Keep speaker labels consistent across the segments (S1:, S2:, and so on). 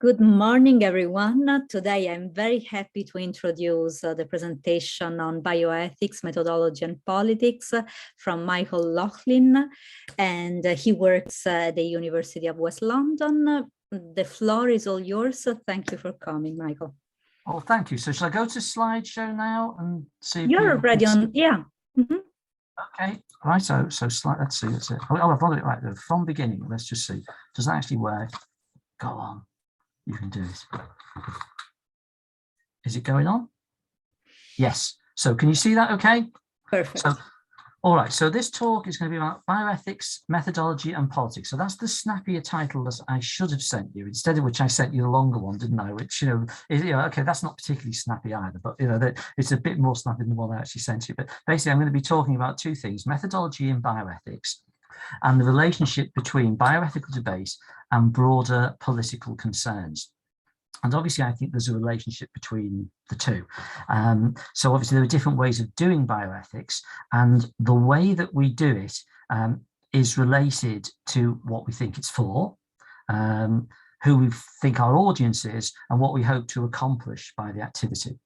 S1: Good morning, everyone. Today, I'm very happy to introduce the presentation on bioethics, methodology, and politics from Michael Loughlin, and he works at the University of West London. The floor is all yours, so thank you for coming, Michael.
S2: Oh, thank you. So shall I go to slideshow now and see?
S1: You're already on, yeah. Mm-hmm.
S2: Okay, right, so slide, let's see, that's it. Oh, I've got it right, from beginning, let's just see. Does that actually work? Go on. You can do it. Is it going on? Yes. So can you see that okay?
S1: Perfect.
S2: So, all right, so this talk is going to be about bioethics, methodology, and politics. So that's the snappier title that I should have sent you, instead of which I sent you the longer one, didn't I? Which, okay, that's not particularly snappy either, but, it's a bit more snappy than the one I actually sent you. But basically, I'm going to be talking about two things, methodology in bioethics, and the relationship between bioethical debate and broader political concerns. And obviously, I think there's a relationship between the two. So obviously, there are different ways of doing bioethics, and the way that we do it is related to what we think it's for, who we think our audience is, and what we hope to accomplish by the activity.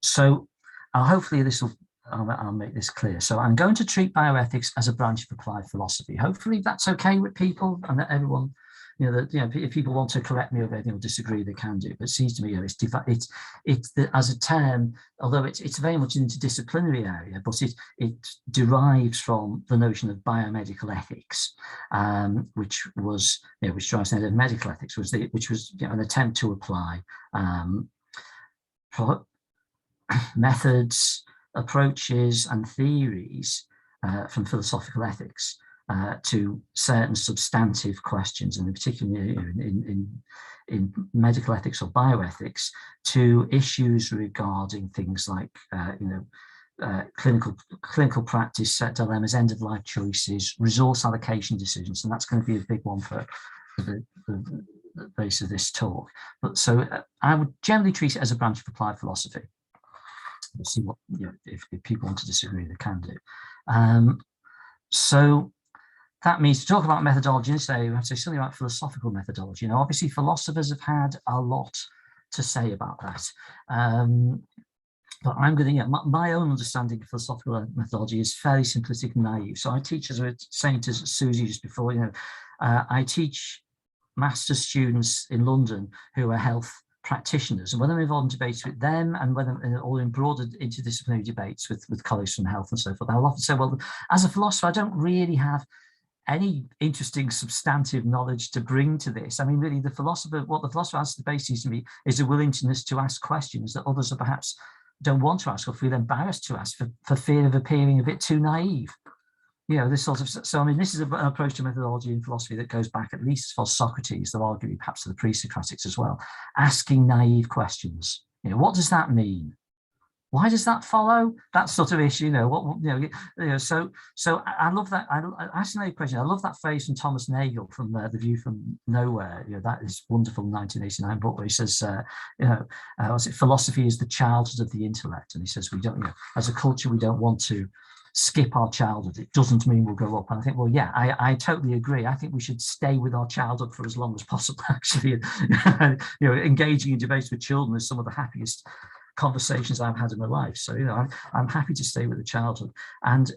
S2: So hopefully this will, I'll make this clear. So I'm going to treat bioethics as a branch of applied philosophy. Hopefully that's okay with people, and that everyone, if people want to correct me or anything or disagree, they can do. But it seems to me, it's as a term, although it's very much an interdisciplinary area, but it derives from the notion of biomedical ethics, which was, which drives the medical ethics, which was an attempt to apply methods, approaches, and theories from philosophical ethics to certain substantive questions, and in particular in medical ethics or bioethics, to issues regarding things like clinical practice, set dilemmas, end of life choices, resource allocation decisions, and that's going to be a big one for the base of this talk. But so I would generally treat it as a branch of applied philosophy. We'll see what, if people want to disagree, they can do. So that means to talk about methodology, and say we have to say something about philosophical methodology. Obviously, philosophers have had a lot to say about that. But I'm going to, my own understanding of philosophical methodology is fairly simplistic and naive. So I teach, as I was saying to Susie just before, I teach master's students in London who are health practitioners, and when I'm involved in debates with them, and when I'm or in broader interdisciplinary debates with colleagues from health and so forth, I'll often say, well, as a philosopher, I don't really have any interesting substantive knowledge to bring to this. I mean, really, what the philosopher has to debate seems to me is a willingness to ask questions that others are perhaps don't want to ask or feel embarrassed to ask for fear of appearing a bit too naive. This sort of, so I mean, this is an approach to methodology in philosophy that goes back at least for Socrates, though arguably perhaps to the pre-Socratics as well, asking naive questions. What does that mean? Why does that follow? That sort of issue, So I love that. I ask a naive question. I love that phrase from Thomas Nagel from The View from Nowhere. That is wonderful 1989 book where he says, philosophy is the childhood of the intellect, and he says we don't, as a culture, we don't want to skip our childhood. It doesn't mean we'll grow up. And I think, well, yeah, I totally agree. I think we should stay with our childhood for as long as possible, actually. Engaging in debates with children is some of the happiest conversations I've had in my life. So, I'm happy to stay with the childhood. And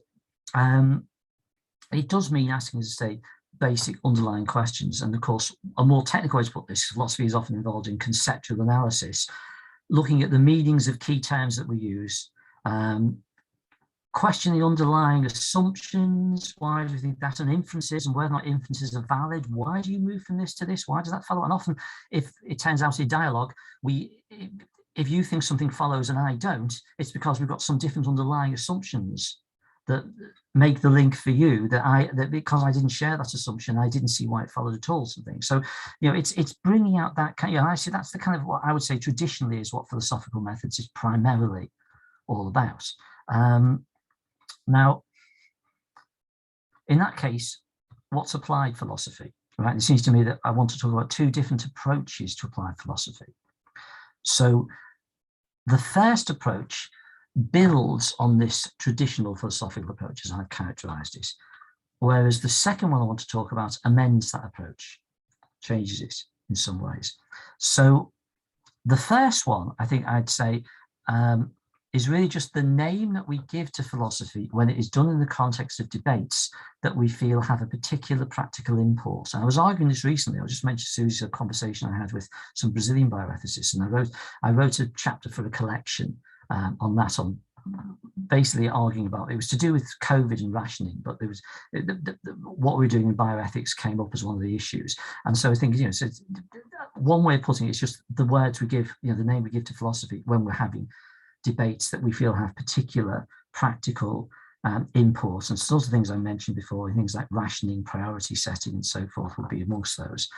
S2: it does mean asking, as I say, basic underlying questions. And of course, a more technical way to put this, philosophy is often involved in conceptual analysis, looking at the meanings of key terms that we use, question the underlying assumptions. Why do you think that, and inferences, and whether or not inferences are valid? Why do you move from this to this? Why does that follow? And often, if it turns out in dialogue, if you think something follows and I don't, it's because we've got some different underlying assumptions that make the link for you that because I didn't share that assumption, I didn't see why it followed at all. Something. So it's bringing out that kind. I see that's the kind of what I would say traditionally is what philosophical methods is primarily all about. Now, in that case, what's applied philosophy? Right? It seems to me that I want to talk about two different approaches to applied philosophy. So the first approach builds on this traditional philosophical approach, as I've characterized it, whereas the second one I want to talk about amends that approach. changes it in some ways. So the first one, I think I'd say, is really just the name that we give to philosophy when it is done in the context of debates that we feel have a particular practical import. And I was arguing this recently. I just mentioned Susie's conversation I had with some Brazilian bioethicists, and I wrote a chapter for a collection on that, on basically arguing about, it was to do with COVID and rationing, but there was what we're doing in bioethics came up as one of the issues. And so I was thinking, so one way of putting it is just the words we give, the name we give to philosophy when we're having debates that we feel have particular practical import. And sorts of things I mentioned before, things like rationing, priority setting, and so forth would be amongst those.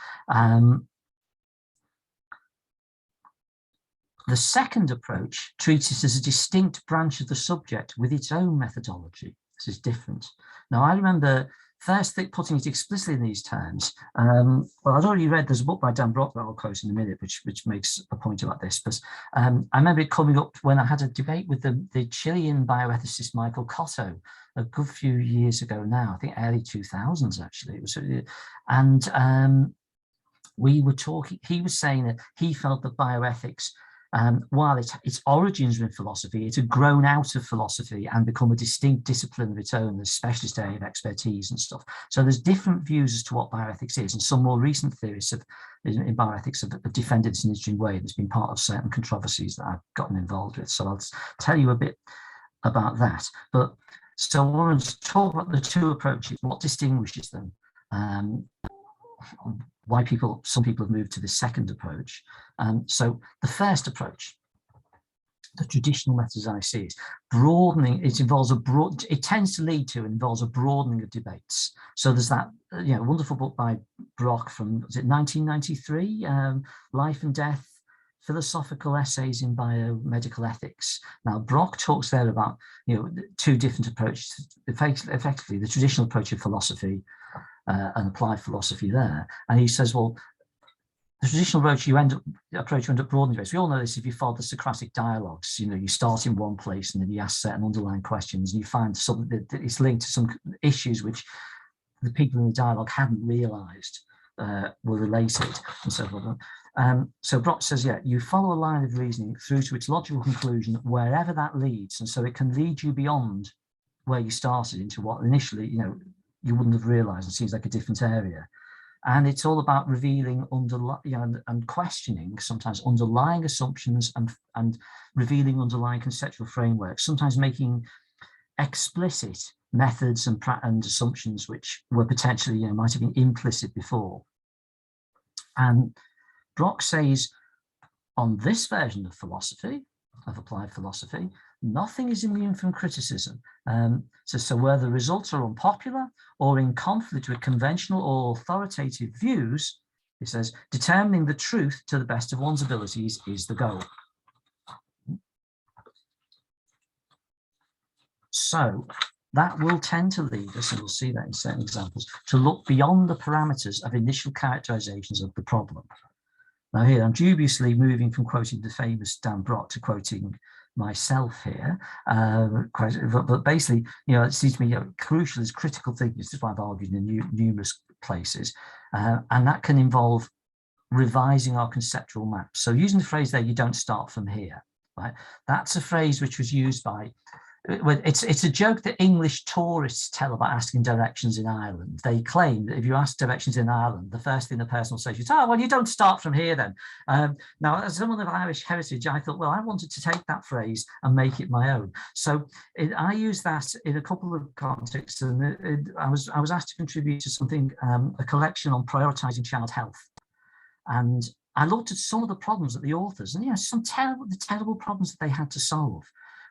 S2: The second approach treats it as a distinct branch of the subject with its own methodology. This is different. Now, I remember first putting it explicitly in these terms. Well, I'd already read, there's a book by Dan Brock that I'll quote in a minute, which makes a point about this. But I remember it coming up when I had a debate with the Chilean bioethicist Michael Cotto a good few years ago now, I think early 2000s actually. It was, and we were talking, he was saying that he felt that bioethics, while its origins were in philosophy, it had grown out of philosophy and become a distinct discipline of its own, a specialist area of expertise and stuff. So there's different views as to what bioethics is, and some more recent theorists in bioethics have defended it in an interesting way. There's been part of certain controversies that I've gotten involved with. So I'll tell you a bit about that. But so I want to talk about the two approaches, what distinguishes them, why some people have moved to the second approach. So the first approach, the traditional method as I see it, broadening, it tends to lead to and involves a broadening of debates. So there's that wonderful book by Brock from, was it 1993, Life and Death, Philosophical Essays in Biomedical Ethics. Now, Brock talks there about two different approaches, effectively the traditional approach of philosophy and applied philosophy there. And he says, well, the traditional approach you end up broadening debates. We all know this if you follow the Socratic dialogues. You start in one place and then you ask certain underlying questions and you find something that is linked to some issues which the people in the dialogue hadn't realised were related and so forth. So Brock says, you follow a line of reasoning through to its logical conclusion wherever that leads, and so it can lead you beyond where you started into what initially you wouldn't have realised. It seems like a different area. And it's all about revealing and questioning sometimes underlying assumptions and revealing underlying conceptual frameworks, sometimes making explicit methods and assumptions which were potentially, might have been implicit before. And Brock says, on this version of philosophy, of applied philosophy, nothing is immune from criticism. So where the results are unpopular or in conflict with conventional or authoritative views, he says, determining the truth to the best of one's abilities is the goal. So that will tend to lead us, and we'll see that in certain examples, to look beyond the parameters of initial characterizations of the problem. Now here, I'm dubiously moving from quoting the famous Dan Brock to quoting myself here, but basically, it seems to me crucial is critical thinking. This is why I've argued in numerous places, and that can involve revising our conceptual maps. So using the phrase there, you don't start from here, right? That's a phrase which was used by, it's a joke that English tourists tell about asking directions in Ireland. They claim that if you ask directions in Ireland, the first thing the person will say is, well, you don't start from here then. Now, as someone of Irish heritage, I thought, well, I wanted to take that phrase and make it my own. So I use that in a couple of contexts, and I was asked to contribute to something, a collection on prioritising child health. And I looked at some of the problems that the authors, and some terrible problems that they had to solve,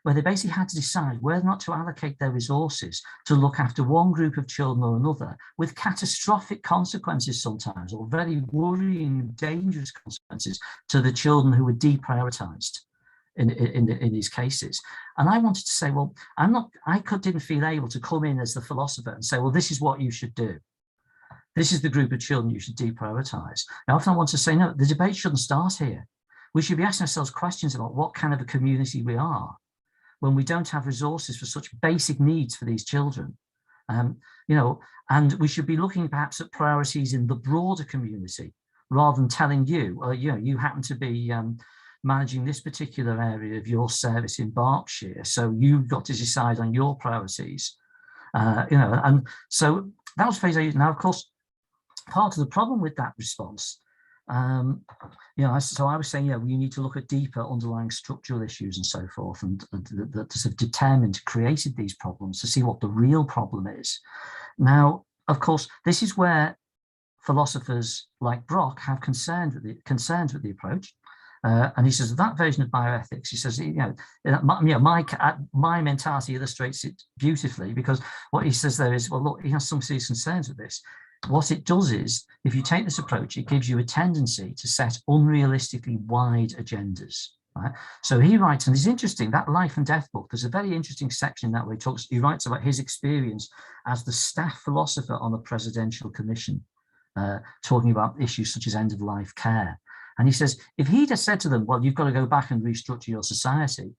S2: where they basically had to decide whether or not to allocate their resources to look after one group of children or another, with catastrophic consequences sometimes, or very worrying, dangerous consequences to the children who were deprioritised in these cases. And I wanted to say, well, I didn't feel able to come in as the philosopher and say, well, this is what you should do. This is the group of children you should deprioritise. Now, often I want to say, no, the debate shouldn't start here. We should be asking ourselves questions about what kind of a community we are when we don't have resources for such basic needs for these children. And we should be looking perhaps at priorities in the broader community rather than telling you, you happen to be managing this particular area of your service in Berkshire, so you've got to decide on your priorities. And so that was phase A. Now, of course, part of the problem with that response, so I was saying, you need to look at deeper underlying structural issues and so forth, and that sort of determined, created these problems to see what the real problem is. Now, of course, this is where philosophers like Brock have concerns with the approach. And he says that version of bioethics, he says, my mentality illustrates it beautifully, because what he says there is, well, look, he has some serious concerns with this. What it does is, if you take this approach, it gives you a tendency to set unrealistically wide agendas. Right? So he writes, and it's interesting, that Life and Death book, there's a very interesting section that where he writes about his experience as the staff philosopher on a presidential commission, talking about issues such as end-of-life care. And he says, if he'd have said to them, well, you've got to go back and restructure your society,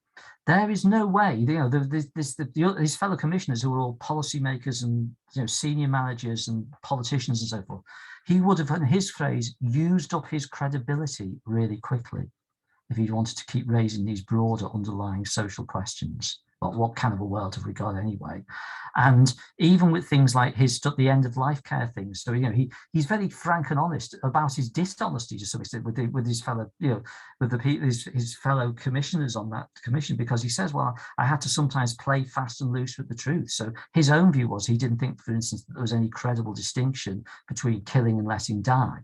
S2: there is no way, his fellow commissioners who are all policymakers and senior managers and politicians and so forth, he would have, in his phrase, used up his credibility really quickly if he wanted to keep raising these broader underlying social questions. Well, what kind of a world have we got anyway? And even with things like the end of life care things, so he's very frank and honest about his dishonesty to some extent with his fellow his fellow commissioners on that commission, because he says, well, I had to sometimes play fast and loose with the truth. So his own view was he didn't think, for instance, that there was any credible distinction between killing and letting die,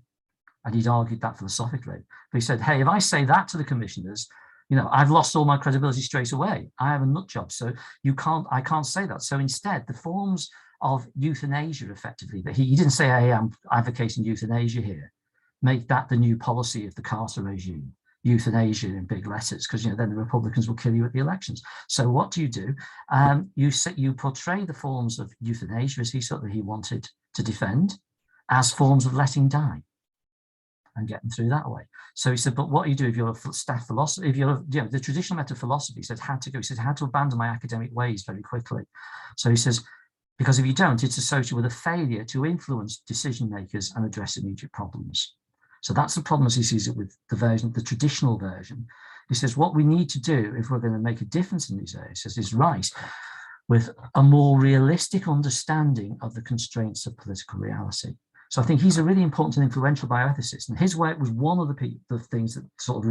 S2: and he'd argued that philosophically. But he said, hey, if I say that to the commissioners, I've lost all my credibility straight away. I have a nut job, so I can't say that. So instead, the forms of euthanasia, effectively, that he didn't say, hey, I'm advocating euthanasia here, make that the new policy of the Carter regime, euthanasia in big letters, because then the Republicans will kill you at the elections. So what do? You portray the forms of euthanasia, as he wanted to defend, as forms of letting die, and get them through that way. So he said, but what do you do if you're a staff philosopher? If you're, the traditional method of philosophy said had to go. He said, I had to abandon my academic ways very quickly. So he says, because if you don't, it's associated with a failure to influence decision makers and address immediate problems. So that's the problem as he sees it with the traditional version. He says, what we need to do if we're going to make a difference in these areas is rise with a more realistic understanding of the constraints of political reality. So I think he's a really important and influential bioethicist, and his work was one of the things that sort of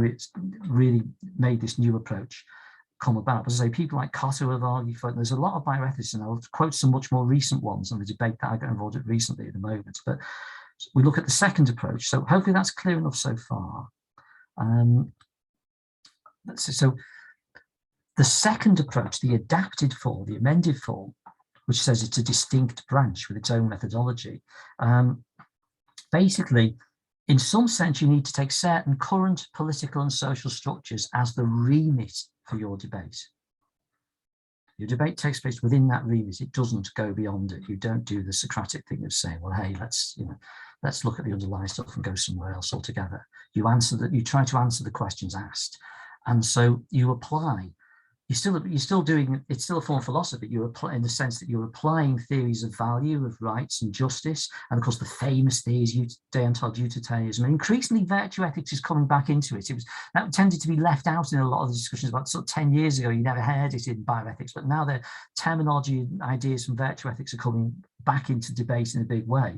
S2: really made this new approach come about. As I say, people like Cotto have argued for it. There's a lot of bioethicists, and I'll quote some much more recent ones on the debate that I got involved in recently at the moment. But we look at the second approach. So hopefully that's clear enough so far. So the second approach, the adapted form, the amended form, which says it's a distinct branch with its own methodology. Basically, in some sense, you need to take certain current political and social structures as the remit for your debate. Your debate takes place within that remit. It doesn't go beyond it. You don't do the Socratic thing of saying, well, hey, let's look at the underlying stuff and go somewhere else altogether. You try to answer the questions asked. And so you apply. You're still doing, it's still a form of philosophy. You apply in the sense that you're applying theories of value, of rights and justice, and of course the famous theories, deontological utilitarianism. And increasingly, virtue ethics is coming back into it. That tended to be left out in a lot of the discussions about sort of 10 years ago. You never heard it in bioethics, but now the terminology and ideas from virtue ethics are coming back into debate in a big way.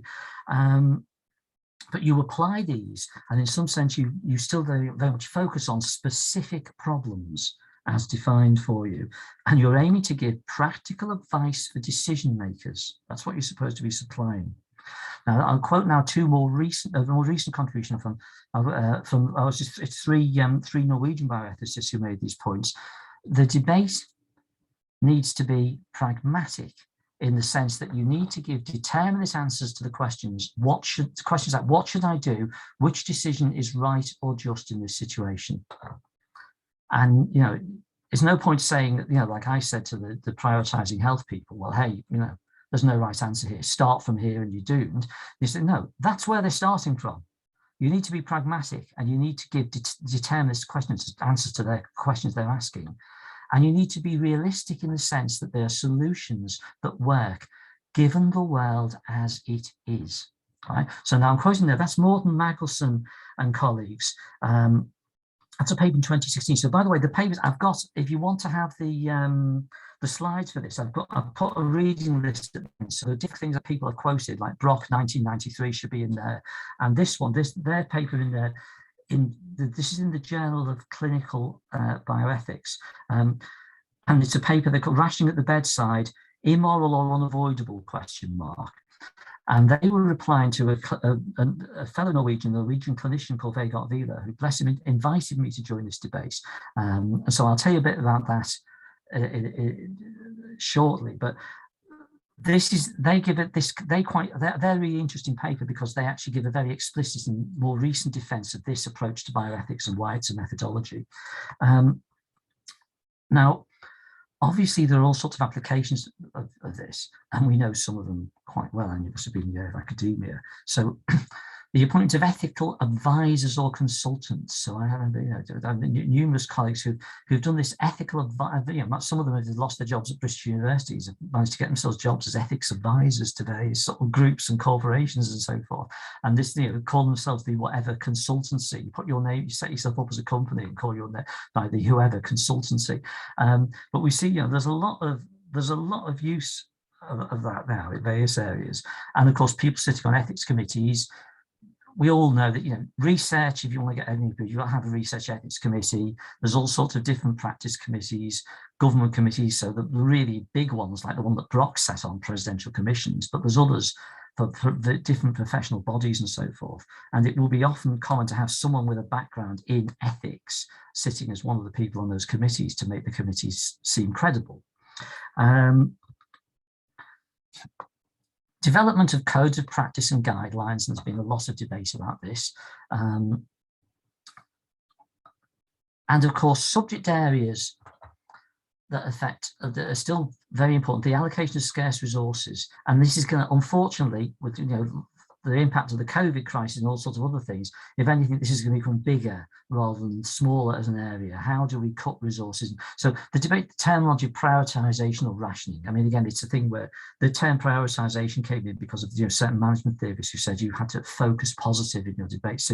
S2: But you apply these, and in some sense, you still very, very much focus on specific problems as defined for you, and you're aiming to give practical advice for decision makers. That's what you're supposed to be supplying. Now, I'll quote now a more recent contribution from it's three Norwegian bioethicists who made these points. The debate needs to be pragmatic in the sense that you need to give determinate answers to the questions. Questions like, what should I do? Which decision is right or just in this situation? And, there's no point saying, like I said to the prioritizing health people, well, hey, there's no right answer here. Start from here and you're doomed. You say, no, that's where they're starting from. You need to be pragmatic, and you need to give determinate answers to their questions they're asking. And you need to be realistic in the sense that there are solutions that work given the world as it is. Right? So now I'm quoting there, that's Morten Magelson and colleagues. That's a paper in 2016. So by the way, the papers I've got, if you want to have the slides for this, I've put a reading list. So the different things that people have quoted, like Brock 1993 should be in there, and this one, their paper in there. This is in the Journal of Clinical Bioethics, and it's a paper they call "Rationing at the Bedside: Immoral or Unavoidable?" And they were replying to a fellow Norwegian clinician called Vegard Wheeler, who, bless him, invited me to join this debate. And so I'll tell you a bit about that shortly. But they're a really interesting paper because they actually give a very explicit and more recent defense of this approach to bioethics and why it's a methodology. Now, obviously, there are all sorts of applications of this, and we know some of them quite well, and you must have been in academia. So the appointment of ethical advisors or consultants. So I have numerous colleagues who've done this ethical advice. Some of them have lost their jobs at British universities, have managed to get themselves jobs as ethics advisors to various sort of groups and corporations and so forth. And this, call themselves the whatever consultancy. You put your name, you set yourself up as a company and call your name by the whoever consultancy. But we see, there's a lot of use of that now in various areas. And of course, people sitting on ethics committees. We all know that, research, if you want to get anything good, you've got to have a research ethics committee. There's all sorts of different practice committees, government committees, so the really big ones, like the one that Brock sat on, presidential commissions, but there's others for the different professional bodies and so forth. And it will be often common to have someone with a background in ethics sitting as one of the people on those committees to make the committees seem credible. Development of codes of practice and guidelines, and there's been a lot of debate about this. And of course, subject areas that that are still very important, the allocation of scarce resources. And this is going to, unfortunately, with the impact of the COVID crisis and all sorts of other things, if anything, this is going to become bigger rather than smaller as an area. How do we cut resources? So the debate, the terminology of prioritization or rationing. I mean, again, it's a thing where the term prioritization came in because of certain management theorists who said you had to focus positive in your debate. So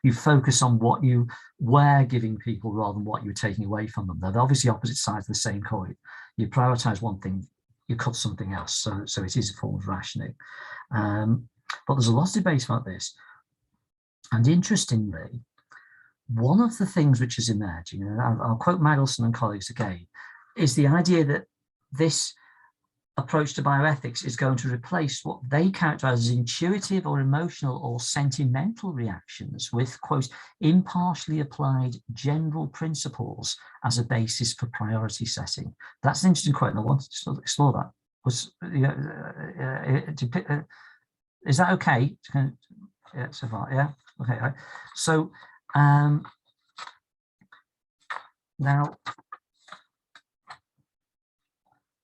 S2: you focus on what you were giving people rather than what you were taking away from them. They're obviously opposite sides of the same coin. You prioritize one thing, you cut something else. So it is a form of rationing. But there's a lot of debate about this. And interestingly, one of the things which is emerging, and I'll quote Magelson and colleagues again, is the idea that this approach to bioethics is going to replace what they characterize as intuitive or emotional or sentimental reactions with, quote, impartially applied general principles as a basis for priority setting. That's an interesting quote, and I wanted to explore that. Is that okay? Yeah, so far, yeah, okay. Right. So now,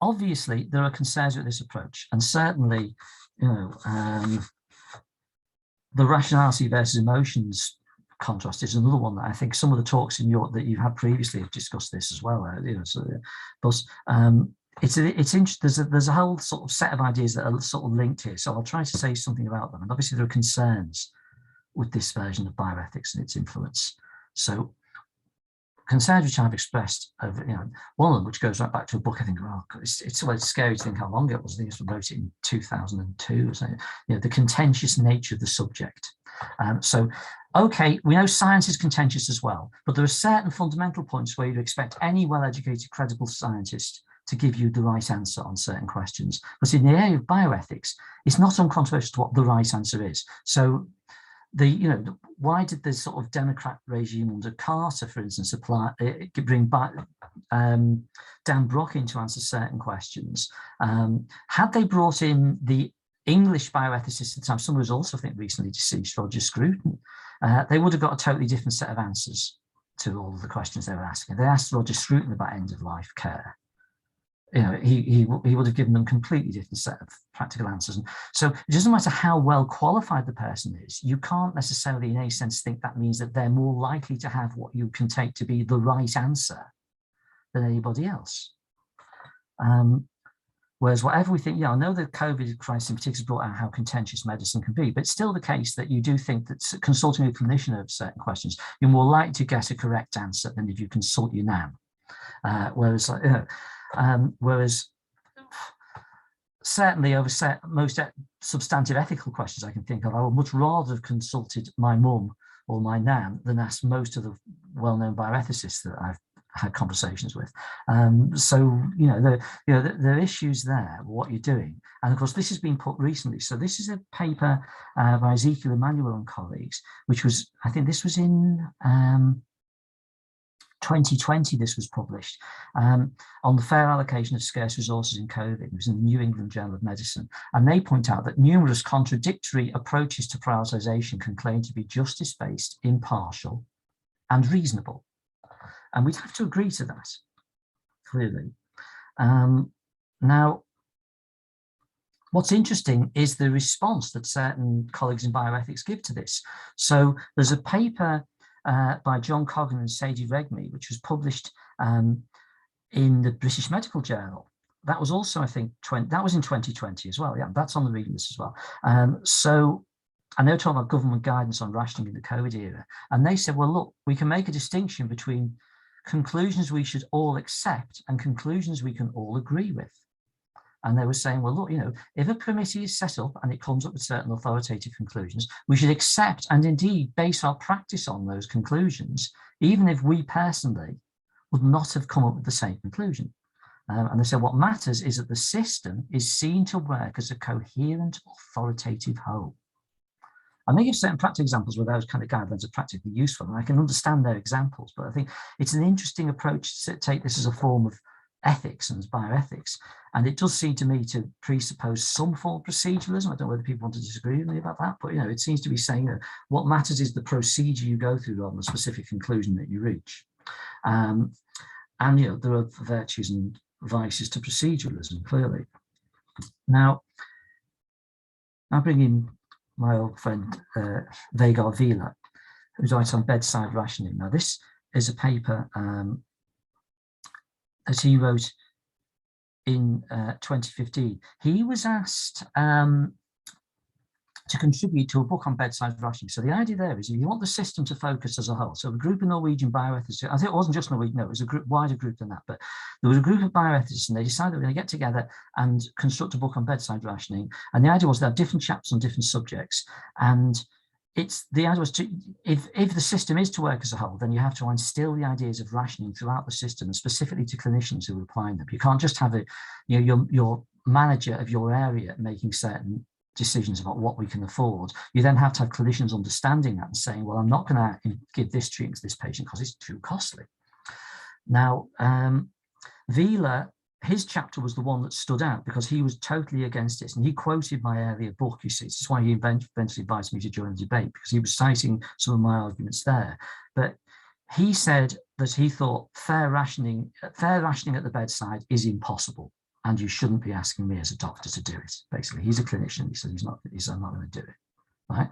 S2: obviously, there are concerns with this approach, and certainly, the rationality versus emotions contrast is another one that I think some of the talks in Europe that you had previously have discussed this as well. But it's interesting. There's a whole sort of set of ideas that are sort of linked here. So I'll try to say something about them. And obviously there are concerns with this version of bioethics and its influence. So concerns which I've expressed over, one of them which goes right back to a book. I think, well, it's always scary to think how long it was. I think I wrote it in 2002. So, the contentious nature of the subject. So, okay, we know science is contentious as well, but there are certain fundamental points where you'd expect any well-educated, credible scientist to give you the right answer on certain questions. But in the area of bioethics, it's not uncontroversial to what the right answer is. So why did the sort of Democrat regime under Carter, for instance, bring Dan Brock in to answer certain questions? Had they brought in the English bioethicist at the time, someone who's also, I think, recently deceased, Roger Scruton, they would have got a totally different set of answers to all of the questions they were asking. They asked Roger Scruton about end-of-life care. He would have given them completely different set of practical answers. And so it doesn't matter how well qualified the person is, you can't necessarily in any sense think that means that they're more likely to have what you can take to be the right answer than anybody else. Whereas whatever we think, I know the COVID crisis in particular brought out how contentious medicine can be, but it's still the case that you do think that consulting a clinician over certain questions, you're more likely to get a correct answer than if you consult your NAM. Whereas certainly over most substantive ethical questions I can think of, I would much rather have consulted my mum or my nan than asked most of the well-known bioethicists that I've had conversations with. So there are issues there, what you're doing. And of course, this has been put recently. So this is a paper by Ezekiel Emanuel and colleagues, which was, I think this was in 2020, this was published, on the fair allocation of scarce resources in COVID. It was in the New England Journal of Medicine. And they point out that numerous contradictory approaches to prioritization can claim to be justice-based, impartial, and reasonable. And we'd have to agree to that, clearly. Now, what's interesting is the response that certain colleagues in bioethics give to this. So there's a paper by John Coggan and Sadie Regmi, which was published in the British Medical Journal. That was also, I think, that was in 2020 as well. Yeah, that's on the reading list as well. So, and they were talking about government guidance on rationing in the COVID era. And they said, well, look, we can make a distinction between conclusions we should all accept and conclusions we can all agree with. And they were saying, well, look, if a committee is set up and it comes up with certain authoritative conclusions, we should accept and indeed base our practice on those conclusions, even if we personally would not have come up with the same conclusion. And they said what matters is that the system is seen to work as a coherent, authoritative whole. And they give certain practical examples where those kind of guidelines are practically useful, and I can understand their examples, but I think it's an interesting approach to take this as a form of ethics and bioethics. And it does seem to me to presuppose some form of proceduralism. I don't know whether people want to disagree with me about that, but it seems to be saying that what matters is the procedure you go through rather than the specific conclusion that you reach. And there are virtues and vices to proceduralism, clearly. Now, I'll bring in my old friend Vegard Wieler, who's writes on bedside rationing. Now, this is a paper that he wrote in 2015. He was asked to contribute to a book on bedside rationing. So the idea there is if you want the system to focus as a whole, so a group of Norwegian bioethicists, I think it wasn't just Norwegian, no, it was a group, wider group than that, but there was a group of bioethicists and they decided they were going to get together and construct a book on bedside rationing. And the idea was there are different chapters on different subjects. And the idea was to, if the system is to work as a whole, then you have to instill the ideas of rationing throughout the system, and specifically to clinicians who are applying them. You can't just have your manager of your area making certain decisions about what we can afford. You then have to have clinicians understanding that and saying, well, I'm not going to give this treatment to this patient because it's too costly. Now, Wieler, his chapter was the one that stood out because he was totally against it. And he quoted my earlier book, you see. This is why he eventually invited me to join the debate, because he was citing some of my arguments there. But he said that he thought fair rationing at the bedside is impossible. And you shouldn't be asking me as a doctor to do it. Basically, he's a clinician. He said I'm not going to do it, right?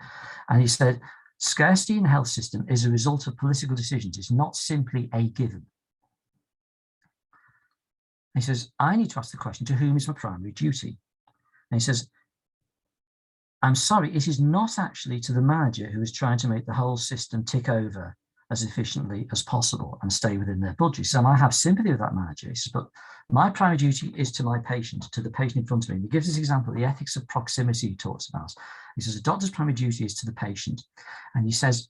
S2: And he said, scarcity in the health system is a result of political decisions. It's not simply a given. He says, I need to ask the question, to whom is my primary duty? And he says, I'm sorry, it is not actually to the manager who is trying to make the whole system tick over as efficiently as possible and stay within their budget. So I have sympathy with that manager. He says, but my primary duty is to my patient, to the patient in front of me. And he gives this example, the ethics of proximity he talks about. He says, a doctor's primary duty is to the patient. And he says,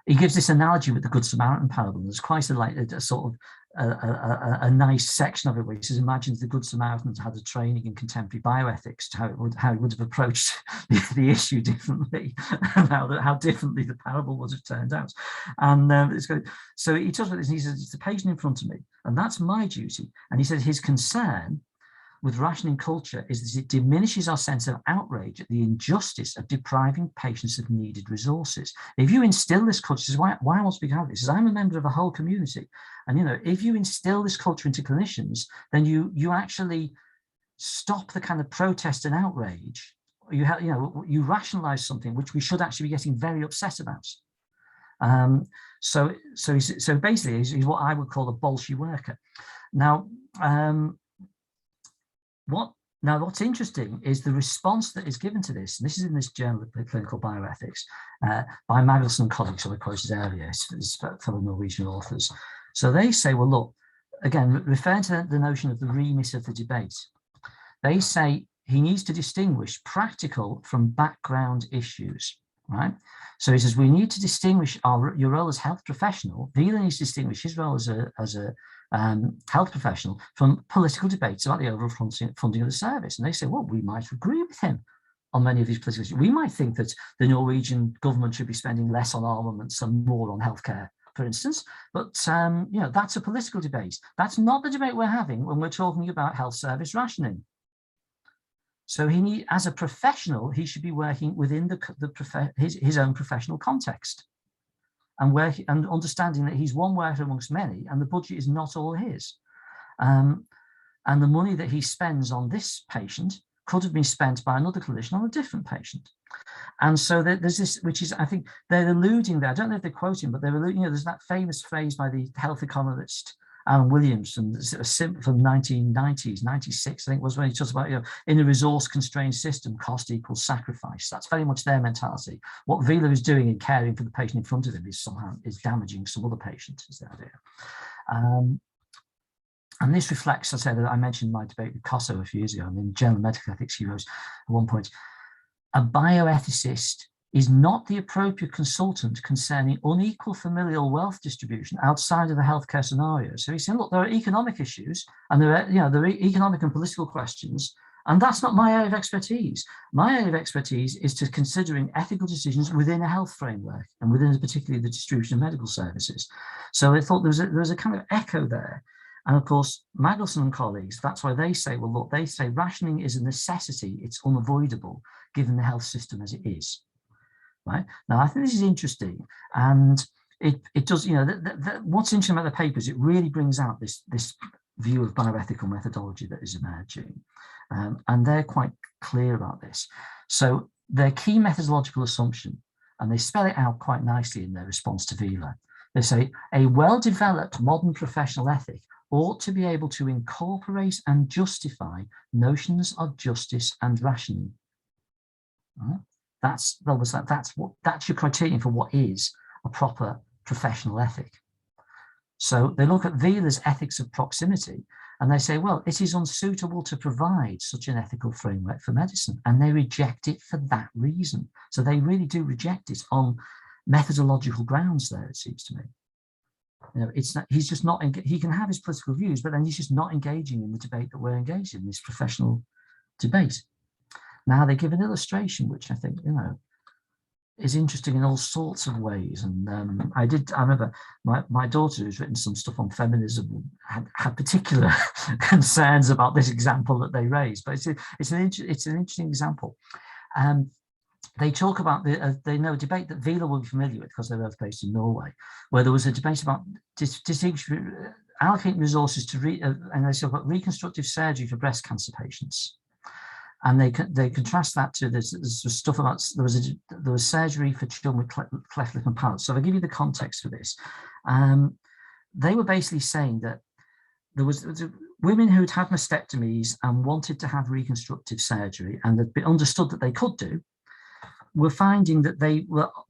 S2: he gives this analogy with the Good Samaritan parable. There's quite a sort of a nice section of it where he says, imagine the Good Samaritan had a training in contemporary bioethics, how it would have approached the issue differently, and how differently the parable would have turned out. And so he talks about this, and he says, it's the patient in front of me, and that's my duty. And he said his concern with rationing culture is that it diminishes our sense of outrage at the injustice of depriving patients of needed resources. If you instill this culture, he says, why I want to speak out of this, is I'm a member of a whole community. And, if you instill this culture into clinicians, then you actually stop the kind of protest and outrage. You rationalize something which we should actually be getting very upset about. So basically he's what I would call a bolshy worker. Now, what Now, what's interesting is the response that is given to this, and this is in this journal of clinical bioethics by Magelson and colleagues who I quoted earlier, it's fellow Norwegian authors. So they say, well, look, again, referring to the notion of the remit of the debate, they say he needs to distinguish practical from background issues, right? So he says, we need to distinguish your role as health professional. Wheeler needs to distinguish his role as a health professional from political debates about the overall funding of the service. And they say, well, we might agree with him on many of these political issues. We might think that the Norwegian government should be spending less on armaments and more on healthcare, for instance, but you know, that's a political debate. That's not the debate we're having when we're talking about health service rationing. So as a professional, he should be working within his own professional context, and understanding that he's one worker amongst many, and the budget is not all his. And the money that he spends on this patient could have been spent by another clinician on a different patient. And so there's this, which is, I think they're alluding there, I don't know if they're quoting, but they're alluding, you know, there's that famous phrase by the health economist Alan Williams from 1990s, 96, I think was when he talks about, you know, in a resource-constrained system, cost equals sacrifice. That's very much their mentality. What Wheeler is doing in caring for the patient in front of him is damaging some other patient, is the idea. And this reflects, I said, that I mentioned my debate with Cosso a few years ago, and in General Medical Ethics, he wrote at one point, a bioethicist is not the appropriate consultant concerning unequal familial wealth distribution outside of the healthcare scenario. So he's saying, look, there are economic issues, and there are economic and political questions, and that's not my area of expertise. My area of expertise is to considering ethical decisions within a health framework and within particularly the distribution of medical services. So I thought there was a kind of echo there. And of course, Magelson and colleagues, that's why they say, well, look, they say rationing is a necessity, it's unavoidable, given the health system as it is. Right? Now, I think this is interesting, and it does, you know, what's interesting about the papers, it really brings out this view of bioethical methodology that is emerging, and they're quite clear about this. So their key methodological assumption, and they spell it out quite nicely in their response to Wheeler, they say, a well-developed modern professional ethic ought to be able to incorporate and justify notions of justice and rationing. Right? That's your criterion for what is a proper professional ethic. So they look at Wheeler's ethics of proximity, and they say, well, it is unsuitable to provide such an ethical framework for medicine, and they reject it for that reason. So they really do reject it on methodological grounds there, it seems to me. You know, it's not, he's just not, he can have his political views, but then he's just not engaging in the debate that we're engaged in, this professional debate. Now they give an illustration, which I think, you know, is interesting in all sorts of ways. And I remember my daughter, who's written some stuff on feminism, had particular concerns about this example that they raised. But it's an interesting example. They talk about they know a debate that Wheeler will be familiar with because they're both based in Norway, where there was a debate about allocating resources to and they talk about reconstructive surgery for breast cancer patients. And they contrast that to this stuff about there was surgery for children with cleft lip and palate. So I'll give you the context for this. They were basically saying that there was women who'd had mastectomies and wanted to have reconstructive surgery, and had been understood that they could do, were finding that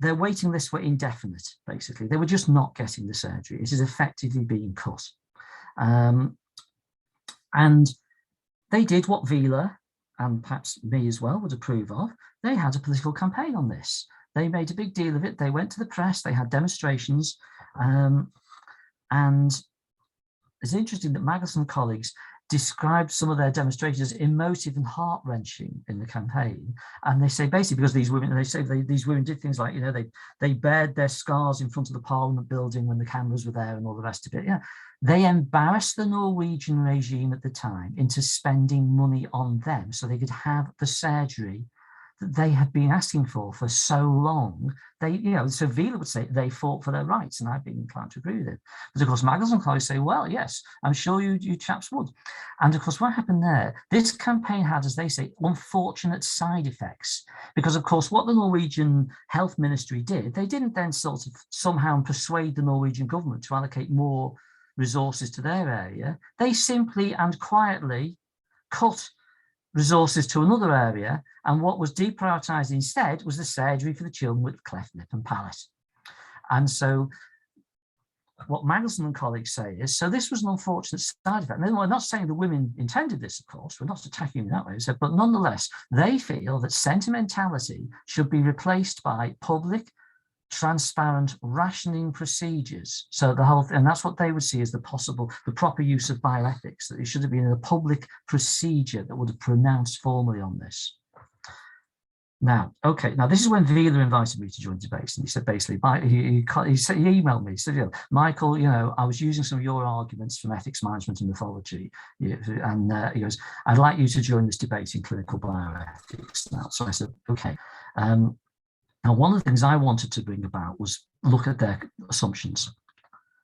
S2: their waiting lists were indefinite. Basically, they were just not getting the surgery. It is effectively being cut, and they did what Wheeler, and perhaps me as well, would approve of. They had a political campaign on this. They made a big deal of it. They went to the press, they had demonstrations. And it's interesting that Magelson colleagues described some of their demonstrations as emotive and heart-wrenching in the campaign. And they say basically because these women, these women did things like, you know, they bared their scars in front of the Parliament building when the cameras were there and all the rest of it. Yeah. They embarrassed the Norwegian regime at the time into spending money on them so they could have the surgery that they had been asking for so long. They, you know, so Wheeler would say they fought for their rights, and I've been inclined to agree with it. But of course, Magelson colleagues say, well, yes, I'm sure you chaps would. And of course, what happened there, this campaign had, as they say, unfortunate side effects, because of course, what the Norwegian Health Ministry did, they didn't then sort of somehow persuade the Norwegian government to allocate more resources to their area. They simply and quietly cut resources to another area, and what was deprioritised instead was the surgery for the children with cleft lip and palate. And so what Magnuson and colleagues say is, so this was an unfortunate side effect. And we're not saying the women intended this, of course, we're not attacking them that way, but nonetheless, they feel that sentimentality should be replaced by public, transparent rationing procedures. So the whole thing, and that's what they would see as the proper use of bioethics, that it should have been a public procedure that would have pronounced formally on this. Now, okay, now this is when Wheeler invited me to join debates, and he said basically, he emailed me, he said, Michael, I was using some of your arguments from ethics, management and mythology, and he goes, I'd like you to join this debate in clinical bioethics now. So I said, okay. Now, one of the things I wanted to bring about was look at their assumptions,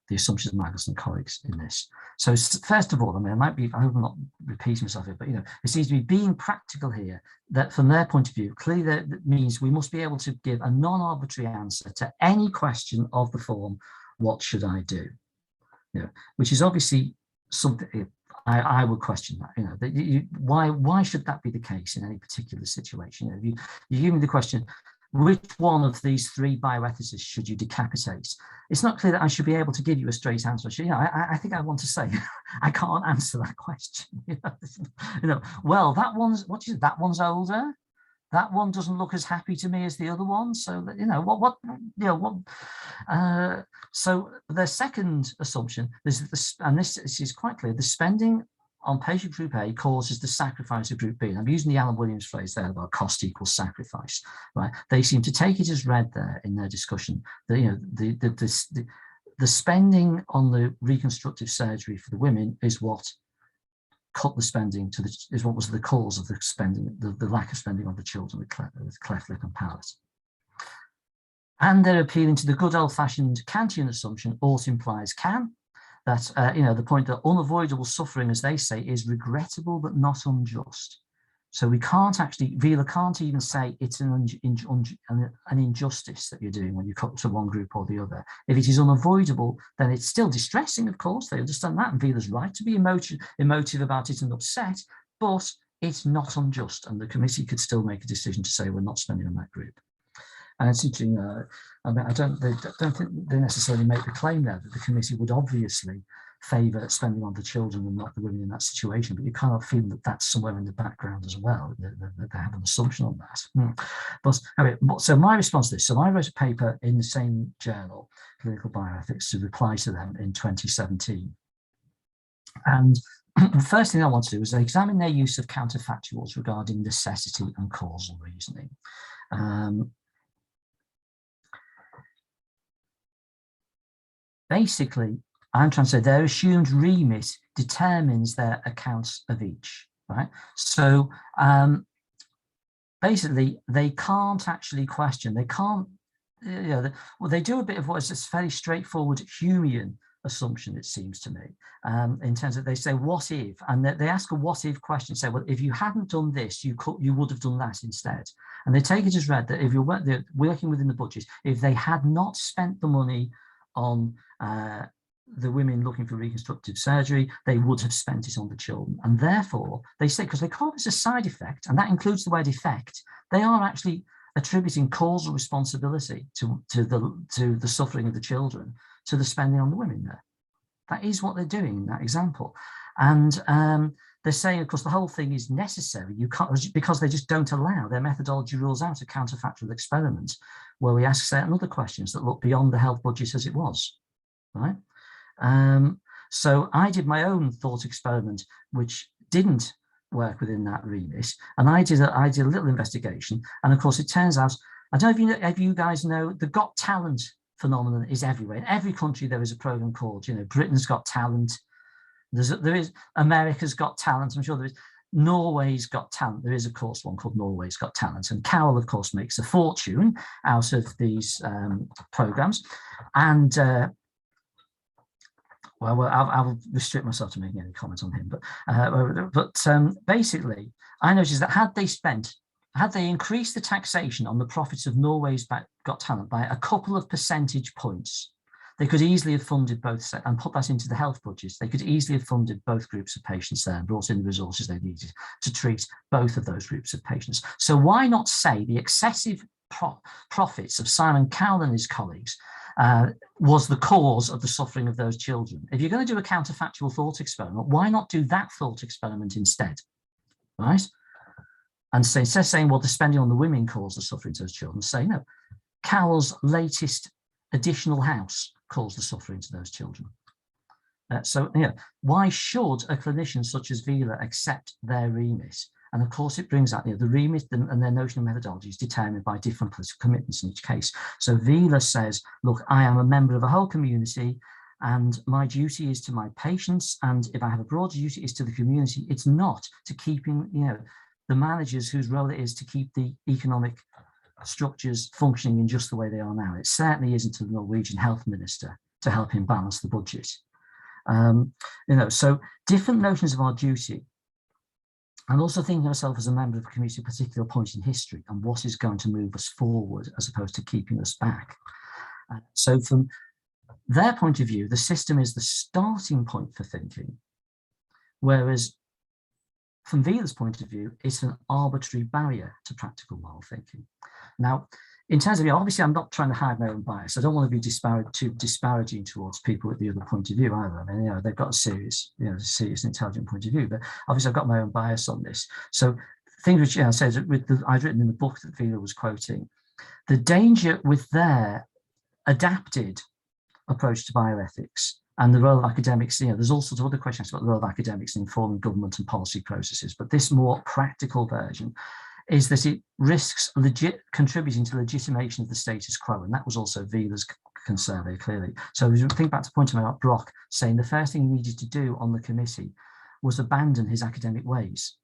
S2: the assumptions of Magnuson and colleagues in this. So first of all, I hope I'm not repeating myself here, but it seems to be being practical here, that from their point of view, clearly that means we must be able to give a non-arbitrary answer to any question of the form, what should I do? Which is obviously something I would question that, why should that be the case in any particular situation? You give me the question, which one of these three bioethicists should you decapitate? It's not clear that I should be able to give you a straight answer. I think I want to say, I can't answer that question. Well, that one's older. That one doesn't look as happy to me as the other one. So so the second assumption is, and this is quite clear, the spending on patient group A causes the sacrifice of group B. And I'm using the Alan Williams phrase there about cost equals sacrifice, right? They seem to take it as read there in their discussion that, the spending on the reconstructive surgery for the women is what cut the spending is what was the cause of the spending, the lack of spending on the children with cleft lip and palate. And they're appealing to the good old-fashioned Kantian assumption, ought implies can. That, the point that unavoidable suffering, as they say, is regrettable but not unjust. So we can't actually, Wheeler can't even say it's an injustice that you're doing when you cut to one group or the other. If it is unavoidable, then it's still distressing, of course, they understand that, and Wheeler's right to be emotive about it and upset, but it's not unjust, and the committee could still make a decision to say we're not spending on that group. And it's interesting, I don't think they necessarily make the claim there that the committee would obviously favour spending on the children and not the women in that situation, but you cannot feel that that's somewhere in the background as well, that they have an assumption on that. But anyway, so my response to this, so I wrote a paper in the same journal, Clinical Bioethics, to reply to them in 2017. And the first thing I want to do is examine their use of counterfactuals regarding necessity and causal reasoning. Basically, I'm trying to say their assumed remit determines their accounts of each, right? So basically, they can't actually question, they can't, well, they do a bit of what is a fairly straightforward Humean assumption, it seems to me, in terms of they say, what if, and they ask a what if question, say, well, if you hadn't done this, you would have done that instead. And they take it as read that if you're working within the budget, if they had not spent the money on the women looking for reconstructive surgery, they would have spent it on the children. And therefore, they say, because they call this a side effect, and that includes the word effect, they are actually attributing causal responsibility to the suffering of the children, to the spending on the women there. That is what they're doing in that example. And they're saying, of course, the whole thing is necessary. You can't, because they just don't allow, their methodology rules out a counterfactual experiment where we ask certain other questions that look beyond the health budget as it was, right? So I did my own thought experiment, which didn't work within that remit, and I did a little investigation, and of course it turns out, I don't know if you guys know, the Got Talent phenomenon is everywhere. In every country there is a program called, Britain's Got Talent, there is America's Got Talent, I'm sure there is. Norway's Got Talent. There is, of course, one called Norway's Got Talent, and Carol, of course, makes a fortune out of these programs. And well, I'll restrict myself to making any comments on him. But basically, I noticed that had they increased the taxation on the profits of Norway's Got Talent by a couple of percentage points, They could easily have funded both and put that into the health budgets. They could easily have funded both groups of patients there and brought in the resources they needed to treat both of those groups of patients. So why not say the excessive profits of Simon Cowell and his colleagues was the cause of the suffering of those children? If you're going to do a counterfactual thought experiment, why not do that thought experiment instead, right? And say, instead of saying, well, the spending on the women caused the suffering to those children, say, no, Cowell's latest additional house caused the suffering to those children. So, why should a clinician such as Wheeler accept their remit? And of course, it brings out the remit and their notion of methodology is determined by different political commitments in each case. So Wheeler says, look, I am a member of a whole community and my duty is to my patients. And if I have a broader duty, it's to the community. It's not to keeping, the managers whose role it is to keep the economic structures functioning in just the way they are now. It certainly isn't to the Norwegian health minister to help him balance the budget. So different notions of our duty, and also thinking of ourselves as a member of a community at a particular point in history and what is going to move us forward as opposed to keeping us back. So from their point of view, the system is the starting point for thinking, whereas from Wheeler's point of view, it's an arbitrary barrier to practical moral thinking. Now, in terms of, obviously, I'm not trying to hide my own bias. I don't want to be too disparaging towards people with the other point of view either. I mean, they've got a serious and intelligent point of view, but obviously I've got my own bias on this. So things which, I said, I've written in the book that Wheeler was quoting, the danger with their adapted approach to bioethics and the role of academics, there's all sorts of other questions about the role of academics in informing government and policy processes, but this more practical version is that it risks contributing to legitimation of the status quo. And that was also Wheeler's concern very clearly. So if you think back to the point about Brock saying the first thing he needed to do on the committee was abandon his academic ways.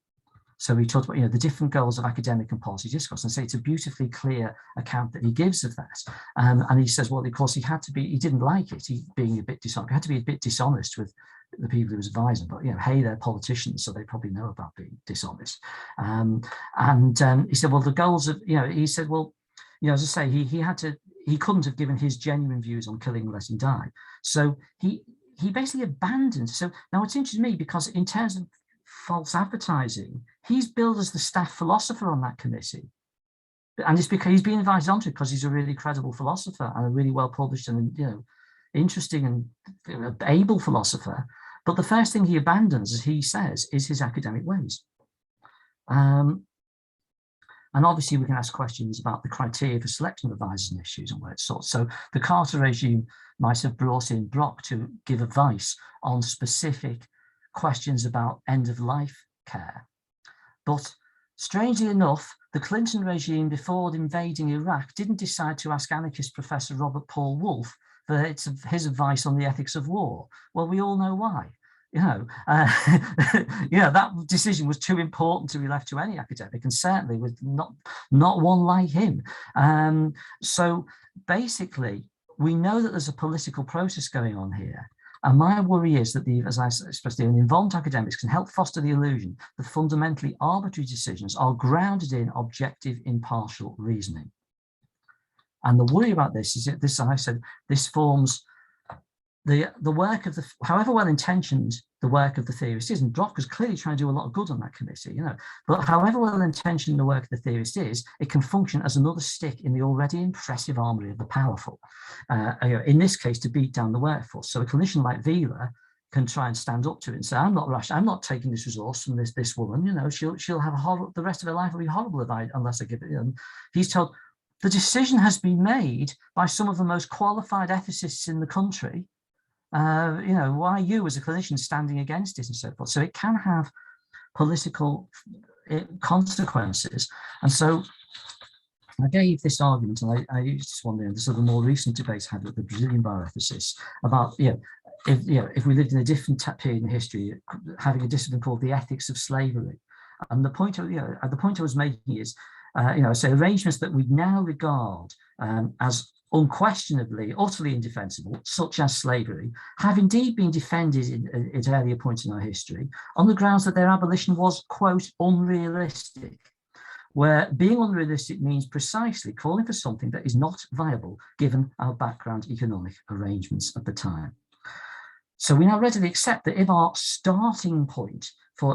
S2: So he talked about the different goals of academic and policy discourse, and say it's a beautifully clear account that he gives of that. And he says, well, of course, he didn't like it, being a bit dishonest. He had to be a bit dishonest with the people he was advising, but hey, they're politicians, so they probably know about being dishonest. He said, well, the goals of he said, well, as I say, he couldn't have given his genuine views on killing and letting die. So he basically abandoned. So now it's interesting to me because in terms of false advertising, he's billed as the staff philosopher on that committee. And it's because he's been invited onto it because he's a really credible philosopher and a really well published and interesting and able philosopher. But the first thing he abandons, as he says, is his academic ways. And obviously we can ask questions about the criteria for selection of advisors and issues and where it's sought. So the Carter regime might have brought in Brock to give advice on specific questions about end-of-life care. But strangely enough, the Clinton regime, before invading Iraq, didn't decide to ask anarchist Professor Robert Paul Wolfe for his advice on the ethics of war. Well, we all know why. That decision was too important to be left to any academic, and certainly with not one like him. So basically, we know that there's a political process going on here. And my worry is that, as I expressed here, involved academics can help foster the illusion that fundamentally arbitrary decisions are grounded in objective, impartial reasoning. And the worry about this is that this, as I said, this forms the work of however well-intentioned the work of the theorist is, and Brock was clearly trying to do a lot of good on that committee, but however well-intentioned the work of the theorist is, it can function as another stick in the already impressive armory of the powerful, in this case, to beat down the workforce. So a clinician like Wheeler can try and stand up to it and say, I'm not rational, I'm not taking this resource from this woman, she'll have the rest of her life will be horrible unless I give it. He's told, the decision has been made by some of the most qualified ethicists in the country. Why you as a clinician standing against it and so forth. So it can have political consequences. And so I gave this argument, and I used this one there, the sort of more recent debates I had with the Brazilian bioethicists about, if we lived in a different period in history, having a discipline called the ethics of slavery. And the point I was making is, so arrangements that we now regard as unquestionably, utterly indefensible, such as slavery, have indeed been defended at earlier points in our history on the grounds that their abolition was, quote, unrealistic. where being unrealistic means precisely calling for something that is not viable given our background economic arrangements at the time. So we now readily accept that if our starting point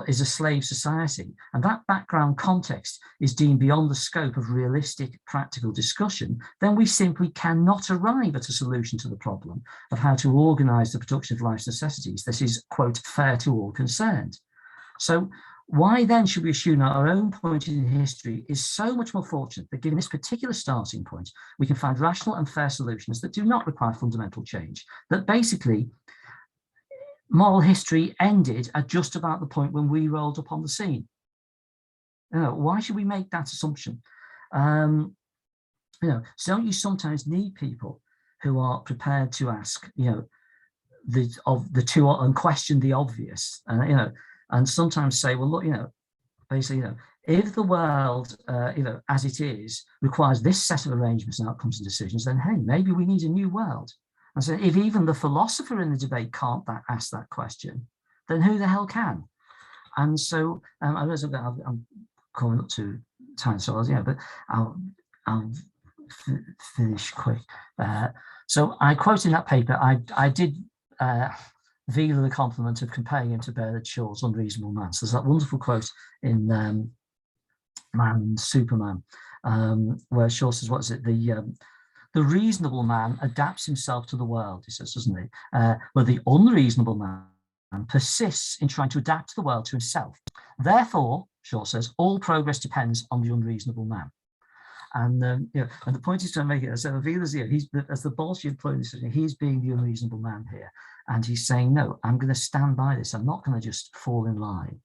S2: is a slave society, and that background context is deemed beyond the scope of realistic practical discussion, then we simply cannot arrive at a solution to the problem of how to organise the production of life's necessities that is, quote, fair to all concerned. So why then should we assume that our own point in history is so much more fortunate that given this particular starting point, we can find rational and fair solutions that do not require fundamental change, that basically moral history ended at just about the point when we rolled up on the scene? Why should we make that assumption? So don't you sometimes need people who are prepared to ask, the two and question the obvious, and sometimes say, well, look, basically, if the world, as it is, requires this set of arrangements and outcomes and decisions, then hey, maybe we need a new world. And so if even the philosopher in the debate can't ask that question, then who the hell can? And so I'm coming up to time, so but I'll finish quick. So I quote in that paper, I did Wheeler the compliment of comparing him to Bernard Shaw's Unreasonable Man. So there's that wonderful quote in Man, Superman, where Shaw says, what is it? The reasonable man adapts himself to the world, he says, doesn't he? But the unreasonable man persists in trying to adapt the world to himself. Therefore, Shaw says, all progress depends on the unreasonable man. And and the point he's trying to make it, so Wheeler's here, as the Bolshevik employee, he's being the unreasonable man here, and he's saying, no, I'm going to stand by this. I'm not going to just fall in line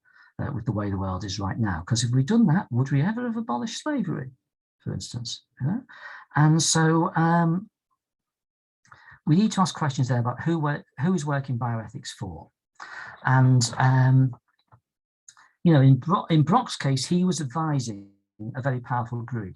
S2: with the way the world is right now, because if we'd done that, would we ever have abolished slavery, for instance? And so we need to ask questions there about who is working bioethics for. And in Brock's case, he was advising a very powerful group.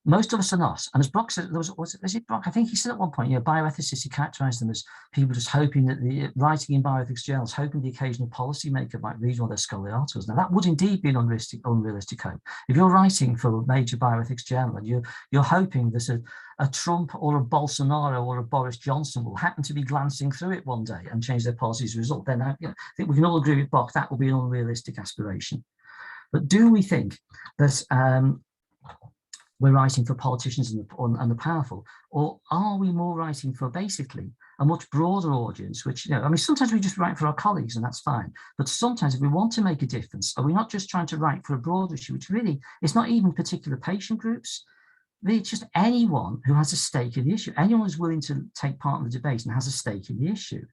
S2: Most of us are not. And as Brock said, was it Brock? I think he said at one point, bioethicists, he characterized them as people just hoping that writing in bioethics journals, hoping the occasional policymaker might read one of their scholarly articles. Now, that would indeed be an unrealistic hope. If you're writing for a major bioethics journal and you're hoping that a Trump or a Bolsonaro or a Boris Johnson will happen to be glancing through it one day and change their policy as a result, then I think we can all agree with Brock, that will be an unrealistic aspiration. But do we think that we're writing for politicians and the powerful, or are we more writing for basically a much broader audience, which, sometimes we just write for our colleagues and that's fine, but sometimes if we want to make a difference, are we not just trying to write for a broader issue, which really, it's not even particular patient groups, it's just anyone who has a stake in the issue, anyone who's willing to take part in the debate and has a stake in the issue.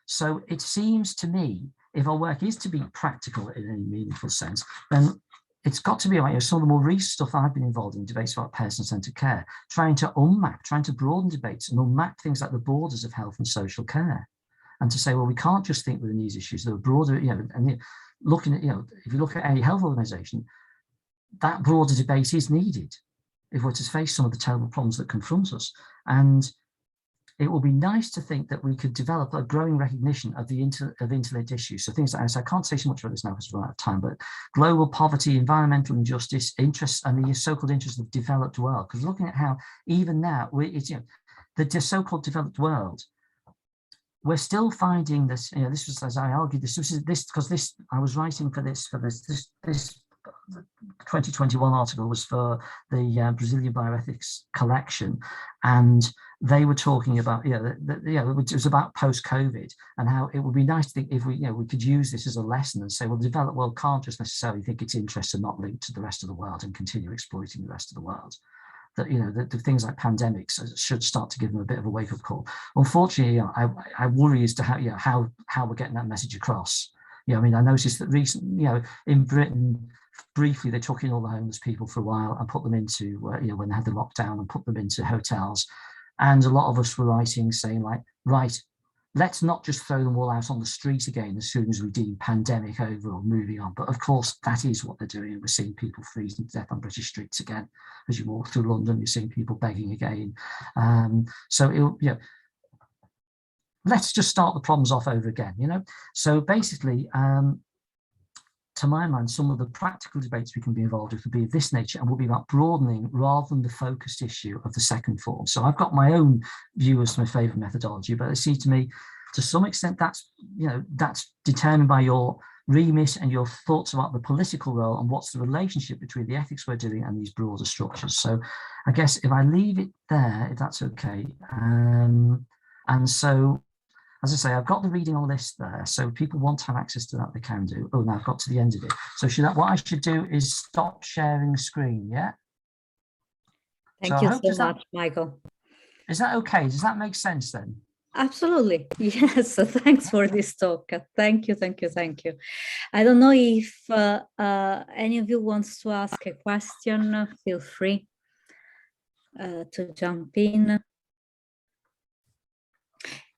S2: So it seems to me, if our work is to be practical in any meaningful sense, then it's got to be like some of the more recent stuff I've been involved in, debates about person-centered care, trying to broaden debates and unmap things like the borders of health and social care, and to say, well, we can't just think within these issues. There are broader, and looking at, if you look at any health organisation, that broader debate is needed if we're to face some of the terrible problems that confront us. And it will be nice to think that we could develop a growing recognition of the interlinked issues. So things like, I can't say so much about this now because we're out of time, but global poverty, environmental injustice, interests, and the so-called interests of the developed world. Because looking at how even now, the so-called developed world, we're still finding this. This was, as I argued, I was writing for this 2021 article was for the Brazilian bioethics collection, and they were talking about it was about post-COVID and how it would be nice to think if we could use this as a lesson and say, well, the developed world can't just necessarily think its interests are not linked to the rest of the world and continue exploiting the rest of the world. That the things like pandemics should start to give them a bit of a wake-up call. Unfortunately, I worry as to how we're getting that message across. I noticed that recently, in Britain, briefly they took in all the homeless people for a while and put them into when they had the lockdown and put them into hotels, and a lot of us were writing saying like, right, let's not just throw them all out on the street again as soon as we deem pandemic over or moving on. But of course that is what they're doing, and we're seeing people freezing to death on British streets again. As you walk through London, you're seeing people begging again. Let's just start the problems off over again. So basically, to my mind, some of the practical debates we can be involved with will be of this nature and will be about broadening rather than the focused issue of the second form. So I've got my own view as to my favourite methodology, but it seems to me, to some extent, that's determined by your remit and your thoughts about the political role and what's the relationship between the ethics we're doing and these broader structures. So I guess if I leave it there, if that's okay. And so, as I say, I've got the reading on list there. So if people want to have access to that, they can do. Oh, now I've got to the end of it. So what I should do is stop sharing the screen, yeah?
S1: Thank you so much, Michael.
S2: Is that okay? Does that make sense then?
S1: Absolutely. Yes. Thanks for this talk. Thank you. Thank you. Thank you. I don't know if any of you wants to ask a question. Feel free to jump in.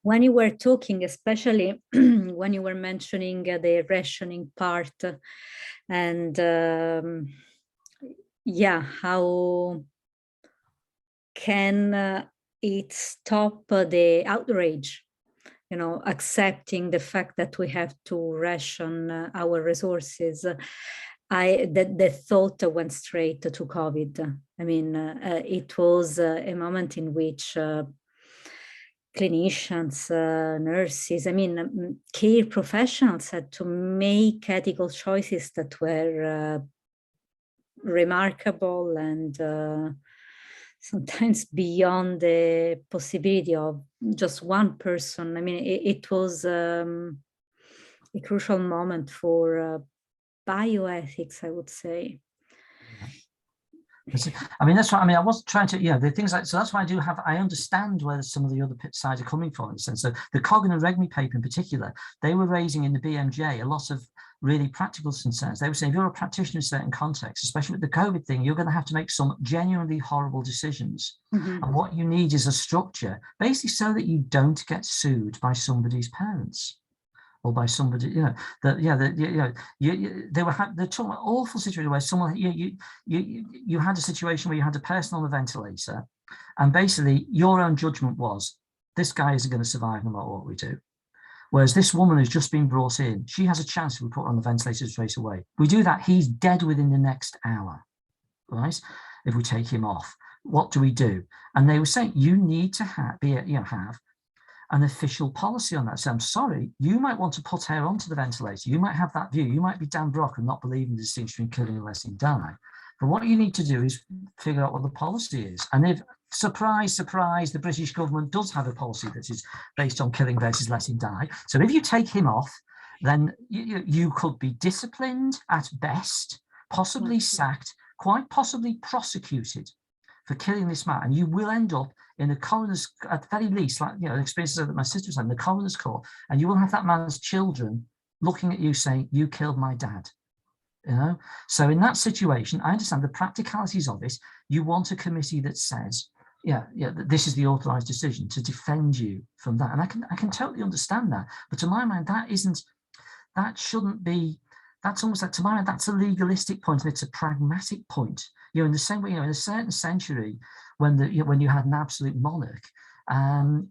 S1: When you were talking, especially when you were mentioning the rationing part and yeah, how can it stop the outrage, accepting the fact that we have to ration our resources. The thought went straight to COVID. I mean, it was a moment in which clinicians, nurses, care professionals had to make ethical choices that were remarkable and sometimes beyond the possibility of just one person. I mean, it was a crucial moment for bioethics, I would say.
S2: I mean, that's right. I mean, I wasn't trying to, the things like, so that's why I understand where some of the other sides are coming from in a sense. So the Coggan and Regmi paper in particular, they were raising in the BMJ a lot of really practical concerns. They were saying, if you're a practitioner in certain contexts, especially with the COVID thing, you're going to have to make some genuinely horrible decisions. Mm-hmm. And what you need is a structure, basically so that you don't get sued by somebody's parents. Or by somebody, they're talking about awful situation where someone, you had a situation where you had a person on the ventilator, and basically your own judgment was, this guy isn't going to survive no matter what we do. Whereas this woman who's just been brought in, she has a chance if we put her on the ventilator straight away. We do that, he's dead within the next hour, right? If we take him off, what do we do? And they were saying, you need to have an official policy on that. So I'm sorry, you might want to put her onto the ventilator. You might have that view. You might be Dan Brock and not believe in the distinction between killing and letting die. But what you need to do is figure out what the policy is. And if, surprise, surprise, the British government does have a policy that is based on killing versus letting die. So if you take him off, then you could be disciplined at best, possibly sacked, quite possibly prosecuted for killing this man, and you will end up in the coroner's, at the very least, like experiences that my sister was had in the coroner's court, and you will have that man's children looking at you saying, "You killed my dad." So in that situation, I understand the practicalities of it. You want a committee that says, this is the authorised decision to defend you from that, and I can totally understand that. But to my mind, that shouldn't be. That's almost like, to my mind, that's a legalistic point, and it's a pragmatic point. In the same way, in a certain century, when you had an absolute monarch,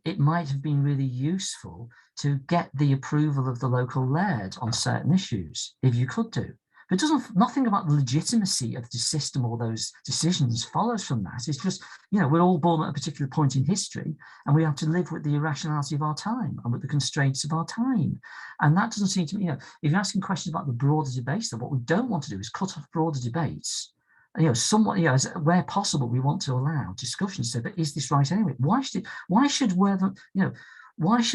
S2: it might have been really useful to get the approval of the local laird on certain issues, if you could do. But nothing about the legitimacy of the system or those decisions follows from that. It's just, we're all born at a particular point in history, and we have to live with the irrationality of our time and with the constraints of our time. And that doesn't seem to me, if you're asking questions about the broader debates, then what we don't want to do is cut off broader debates. Somewhat, where possible, we want to allow discussions. So, but is this right anyway? Why should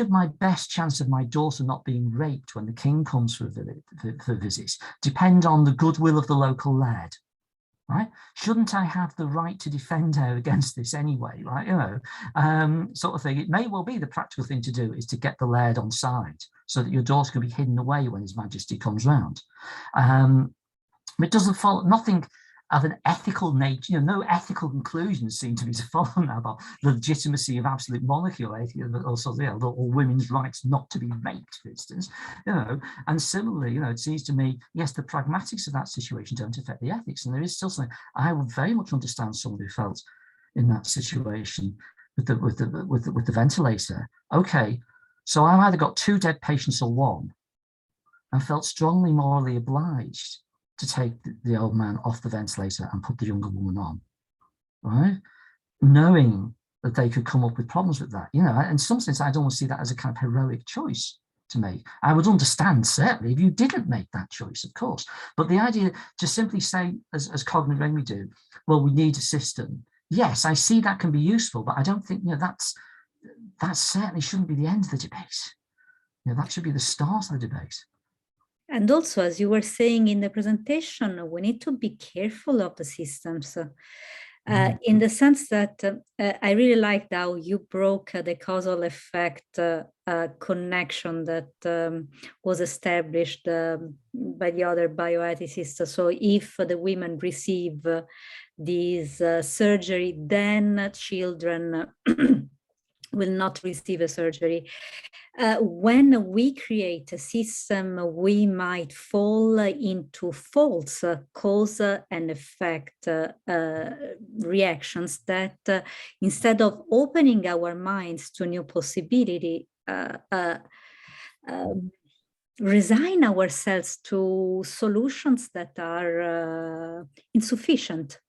S2: my best chance of my daughter not being raped when the king comes for visits depend on the goodwill of the local laird? Right? Shouldn't I have the right to defend her against this anyway? Right? Sort of thing. It may well be the practical thing to do is to get the laird on side so that your daughter can be hidden away when His Majesty comes round. It doesn't follow nothing of an ethical nature, no ethical conclusions seem to be to follow now about the legitimacy of absolute monarchy or women's rights not to be raped, for instance. And similarly, it seems to me, yes, the pragmatics of that situation don't affect the ethics, and there is still something. I would very much understand someone who felt in that situation with the ventilator. Okay, so I've either got 2 dead patients or 1. and felt strongly morally obliged to take the old man off the ventilator and put the younger woman on, right? Knowing that they could come up with problems with that, in some sense, I'd almost see that as a kind of heroic choice to make. I would understand, certainly, if you didn't make that choice, of course. But the idea to simply say, as Cognitive Remy do, well, we need a system. Yes, I see that can be useful, but I don't think, that certainly shouldn't be the end of the debate. That should be the start of the debate.
S1: And also, as you were saying in the presentation, we need to be careful of the systems. In the sense that I really liked how you broke the causal effect connection that was established by the other bioethicists. So if the women receive this surgery, then children will not receive a surgery. When we create a system, we might fall into false cause and effect reactions that instead of opening our minds to new possibility, resign ourselves to solutions that are insufficient,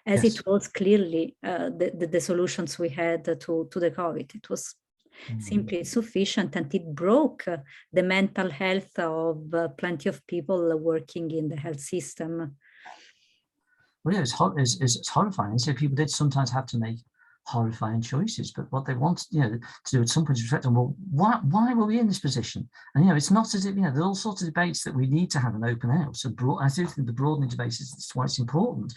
S1: as
S2: Yes.
S1: it was clearly the solutions we had to the COVID. It was simply insufficient, and it broke the mental health of plenty of people working in the health system.
S2: Well, yeah, it's horrifying. So people did sometimes have to make horrifying choices, but what they want, to do at some point is reflect on, well, why were we in this position? And it's not as if there's all sorts of debates that we need to have an open out. So I do think the broadening debate is why it's important.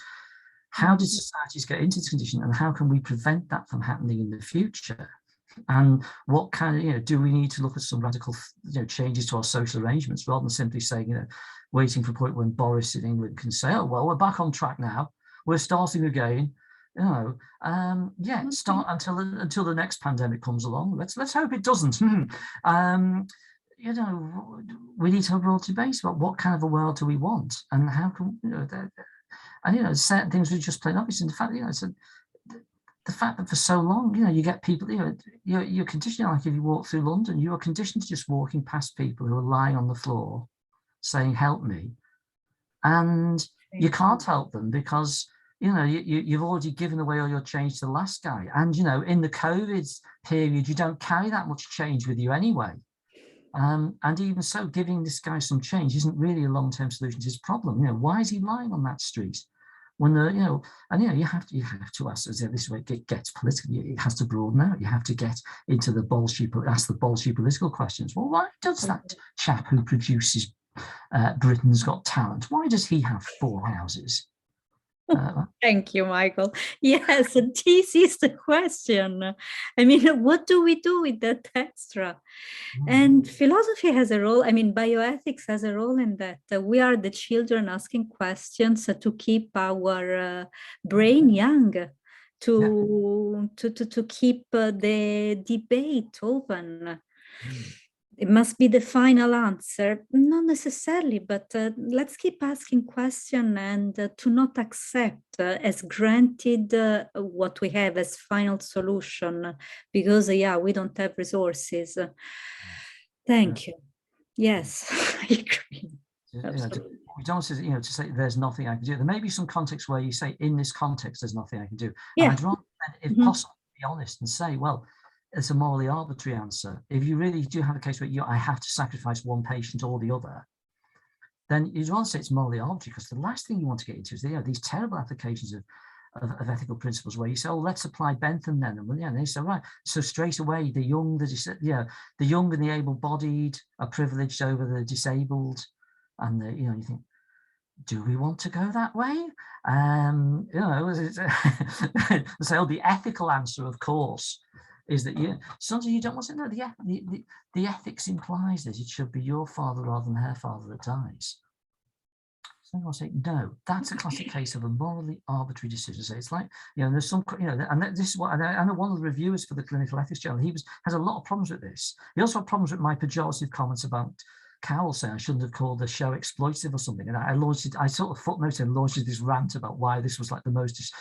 S2: How did societies get into this condition, and how can we prevent that from happening in the future? And what kind of, do we need to look at some radical, changes to our social arrangements, rather than simply saying, waiting for a point when Boris in England can say, oh, well, we're back on track now, we're starting again, start until the next pandemic comes along. Let's hope it doesn't. We need to have a broad debate about what kind of a world do we want, and how can, certain things are just plain obvious. In the fact, the fact that for so long, you get people, you're conditioned, like if you walk through London, you are conditioned to just walking past people who are lying on the floor saying, help me. And you can't help them because, you've already given away all your change to the last guy. And, in the COVID period, you don't carry that much change with you anyway. And even so, giving this guy some change isn't really a long-term solution to his problem. Why is he lying on that street? When you have to ask, as this way it gets political, it has to broaden out. You have to get into ask the Bolshevik political questions. Well, why does that chap who produces Britain's Got Talent, why does he have 4 houses?
S1: Thank you, Michael. Yes, this is the question. I mean, what do we do with that extra? And philosophy has a role. I mean, bioethics has a role in that. We are the children asking questions to keep our brain young, to keep the debate open. It must be the final answer, not necessarily, but let's keep asking questions and to not accept as granted what we have as final solution, because we don't have resources. Thank you. Yes, I agree.
S2: We don't say, to say there's nothing I can do. There may be some context where you say, in this context, there's nothing I can do. And I'd rather, if possible, be honest and say, well, it's a morally arbitrary answer. If you really do have a case where I have to sacrifice one patient or the other, then you'd rather say it's morally arbitrary, because the last thing you want to get into is these terrible applications of ethical principles where you say, oh, let's apply Bentham then. And they say, right, so straight away the young and the able-bodied are privileged over the disabled, and you think, do we want to go that way? So the ethical answer, of course, is that sometimes you don't want to know the ethics implies that it should be your father rather than her father that dies. So I'll say, no, that's a classic case of a morally arbitrary decision. So it's like, there's some, and this is what I know one of the reviewers for the Clinical Ethics Journal, has a lot of problems with this. He also had problems with my pejorative comments about Cowell saying I shouldn't have called the show exploitative or something, and I sort of footnoted and launched this rant about why this was like the most,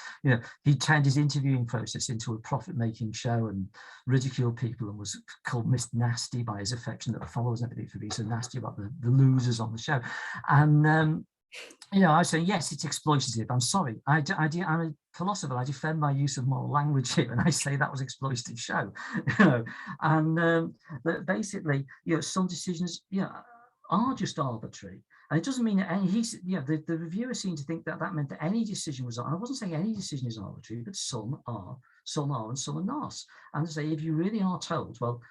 S2: he turned his interviewing process into a profit-making show and ridiculed people and was called Miss Nasty by his affectionate followers and everything for being so nasty about the losers on the show. And I was saying, yes, it's exploitative. I'm sorry. I'm a philosopher. I defend my use of moral language here, and I say that was exploitative show. And basically, some decisions, are just arbitrary. And it doesn't mean that the reviewer seemed to think that meant that any decision was. I wasn't saying any decision is arbitrary, but some are, and some are not. And to say, if you really are told, well,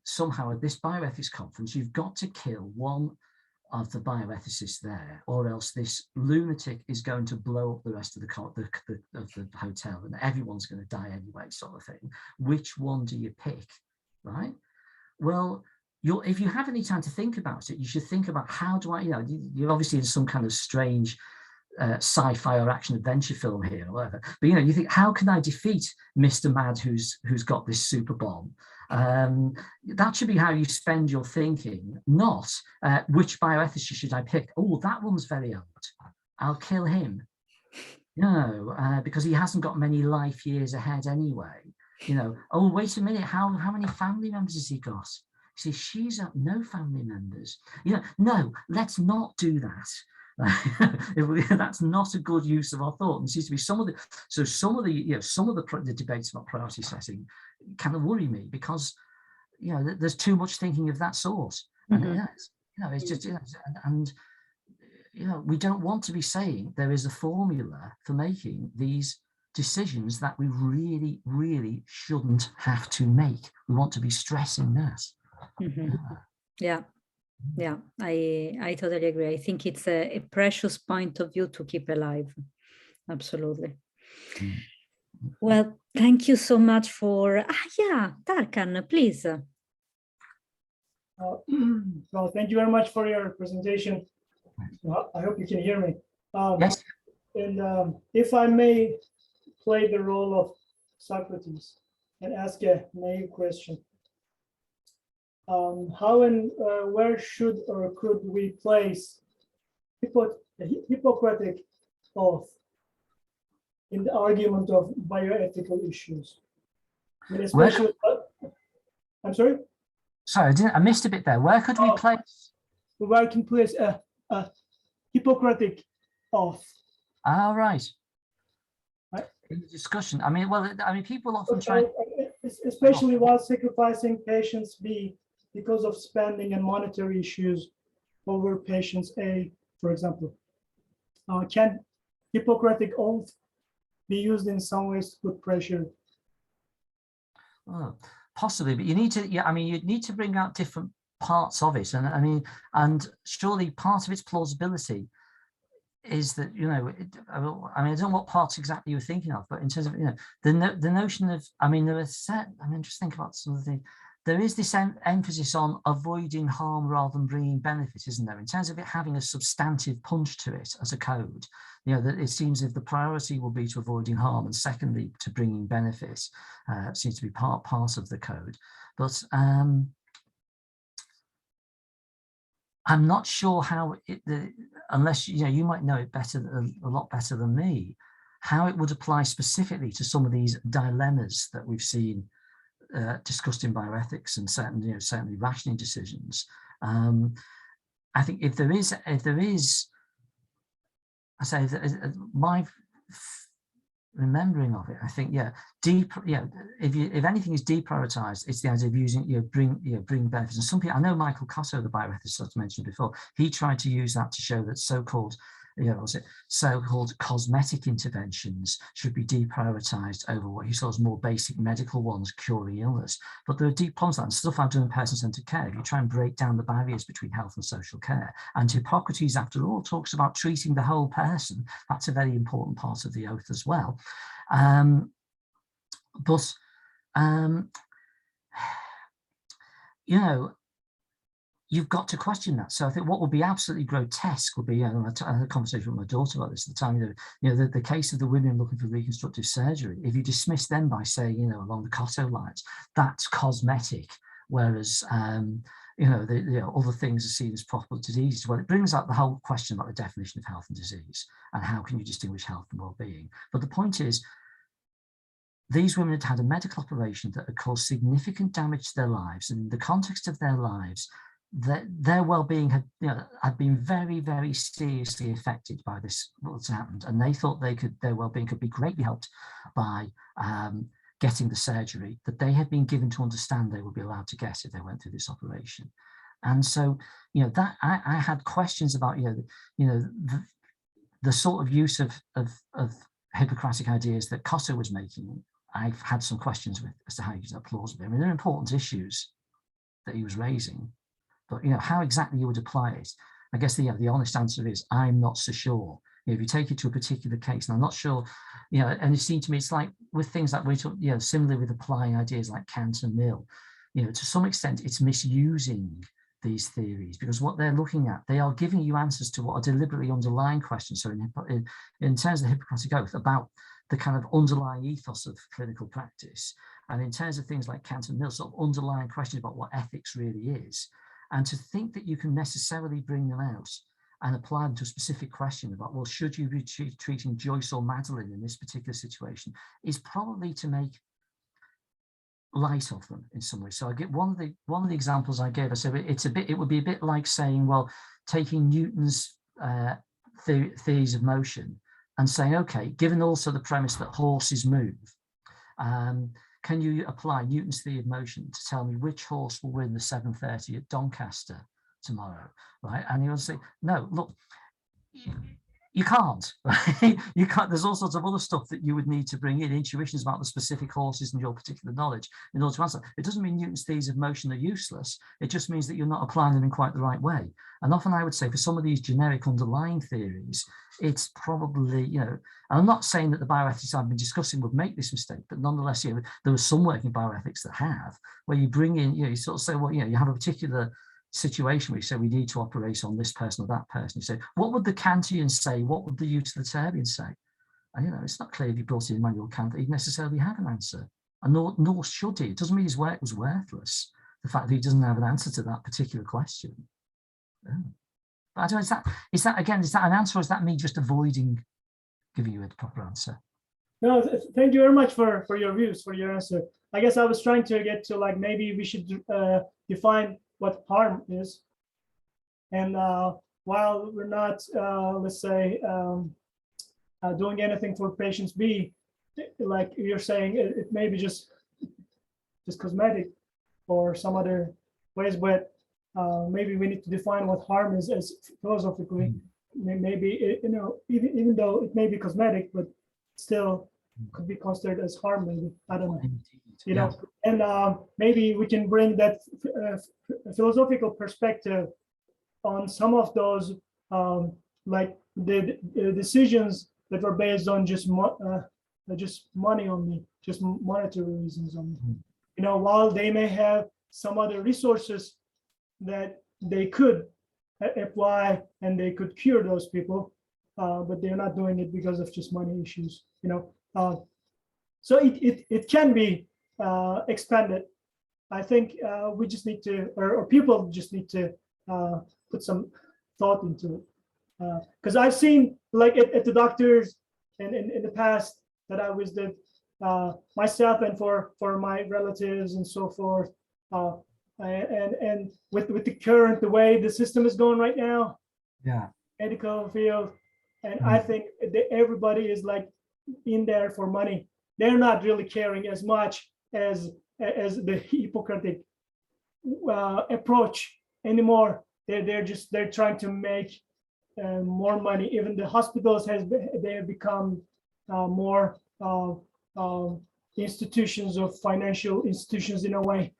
S2: somehow at this bioethics conference, you've got to kill one of the bioethicists there, or else this lunatic is going to blow up the rest of the hotel and everyone's going to die anyway, sort of thing. Which one do you pick, right? Well, if you have any time to think about it, you should think about how do I, you're obviously in some kind of strange sci-fi or action adventure film here or whatever, but you think, how can I defeat Mr. Mad who's got this super bomb? That should be how you spend your thinking, not which bioethicist should I pick. Oh, that one's very old, I'll kill him. No, because he hasn't got many life years ahead anyway. Oh, wait a minute, how many family members has he got? See, she's got no family members. No, let's not do that. That's not a good use of our thought. And seems to be some of the debates about priority setting kind of worry me, because there's too much thinking of that sort. And it's just and we don't want to be saying there is a formula for making these decisions that we really, really shouldn't have to make. We want to be stressing that.
S1: Yeah, I totally agree. I think it's a precious point of view to keep alive. Absolutely. Well, thank you so much for, Tarkan, please.
S3: Well, thank you very much for your presentation. I hope you can hear me.
S2: Yes.
S3: And if I may play the role of Socrates and ask a naive question. How and where should or could we place the Hippocratic oath in the argument of bioethical issues? I mean, especially, I'm sorry?
S2: Sorry, I missed a bit there. Where could we place?
S3: Where can place a Hippocratic oath?
S2: Ah, right.
S3: Right.
S2: In the discussion. People often try.
S3: Especially while sacrificing patients B because of spending and monetary issues over patients A, for example. Can Hippocratic oath be used in some ways to put pressure?
S2: Oh, possibly, but you need to. You'd need to bring out different parts of it, and surely part of its plausibility is that I don't know what parts exactly you were thinking of, but in terms of the notion of there are set. Just think about some of the. There is this emphasis on avoiding harm rather than bringing benefit, isn't there? In terms of it having a substantive punch to it as a code, that it seems if the priority will be to avoiding harm, and secondly to bringing benefit, seems to be part of the code. But I'm not sure how unless you might know it a lot better than me, how it would apply specifically to some of these dilemmas that we've seen discussed in bioethics and certainly rationing decisions. I think if there is, I say my remembering of it, I think if anything is deprioritized, it's the idea of using bring benefits. And some people, I know Michael Cotto, the bioethicist I mentioned before, he tried to use that to show that so-called cosmetic interventions should be deprioritized over what he saw as more basic medical ones, curing illness. But there are deep problems and stuff I've done in person-centered care. If you try and break down the barriers between health and social care, and Hippocrates, after all, talks about treating the whole person. That's a very important part of the oath as well. You've got to question that. So I think what would be absolutely grotesque would be, I had a conversation with my daughter about this at the time, the case of the women looking for reconstructive surgery. If you dismiss them by saying, along the Cotto lines, that's cosmetic, whereas other things are seen as profitable diseases. Well, it brings up the whole question about the definition of health and disease and how can you distinguish health and well-being. But the point is, these women had had a medical operation that had caused significant damage to their lives, and in the context of their lives, their well-being had been very, very seriously affected by this, what's happened, and they thought their well-being could be greatly helped by getting the surgery that they had been given to understand they would be allowed to get if they went through this operation. And so, that I had questions about, the sort of use of Hippocratic ideas that Cotter was making. I've had some questions with as to how you use that plausibly. I mean, they're important issues that he was raising, but how exactly you would apply it. I guess the honest answer is I'm not so sure. If you take it to a particular case, and I'm not sure, and it seemed to me it's like with things like we talk, similarly with applying ideas like Kant and Mill, to some extent it's misusing these theories, because what they're looking at, they are giving you answers to what are deliberately underlying questions. So in terms of the Hippocratic Oath, about the kind of underlying ethos of clinical practice, and in terms of things like Kant and Mill, sort of underlying questions about what ethics really is, and to think that you can necessarily bring them out and apply them to a specific question about, well, should you be treating Joyce or Madeline in this particular situation, is probably to make light of them in some way. So I get one of the examples I gave. I said it would be a bit like saying, well, taking Newton's theories of motion and saying, okay, given also the premise that horses move, can you apply Newton's theory of motion to tell me which horse will win the 7:30 at Doncaster tomorrow, right? And you will say, no, look, you can't, right? You can't. There's all sorts of other stuff that you would need to bring in, intuitions about the specific horses and your particular knowledge in order to answer. It doesn't mean Newton's theories of motion are useless. It just means that you're not applying them in quite the right way. And often I would say for some of these generic underlying theories, it's probably, and I'm not saying that the bioethics I've been discussing would make this mistake, but nonetheless, there was some work in bioethics that have, where you bring in, you sort of say, well, you have a particular situation where you say we need to operate on this person or that person. You say, what would the Kantian say? What would the utilitarian say? And it's not clear if you brought in Immanuel Kant that he'd necessarily have an answer, and nor should he. It doesn't mean his work was worthless. The fact that he doesn't have an answer to that particular question. Yeah. But I don't know, is that an answer, or is that me just avoiding giving you a proper answer?
S3: No, thank you very much for your views, for your answer. I guess I was trying to get to, like, maybe we should define what harm is. And while we're not, let's say, doing anything for patients B, like you're saying, it may be just cosmetic or some other ways, but maybe we need to define what harm is as philosophically. Maybe, even though it may be cosmetic, but still could be considered as harm, maybe. I don't know. And maybe we can bring that philosophical perspective on some of those, like the decisions that were based on just money only, just monetary reasons only. While they may have some other resources that they could apply and they could cure those people, but they're not doing it because of just money issues. So it can be expanded. I think we just need to, or people just need to put some thought into it. Because I've seen, like at the doctors and in the past that I visited myself and for my relatives and so forth, and with the way the system is going right now, medical field, and I think that everybody is like in there for money. They're not really caring as much as the Hippocratic approach anymore. They're trying to make more money. Even the hospitals they have become more institutions of financial institutions in a way.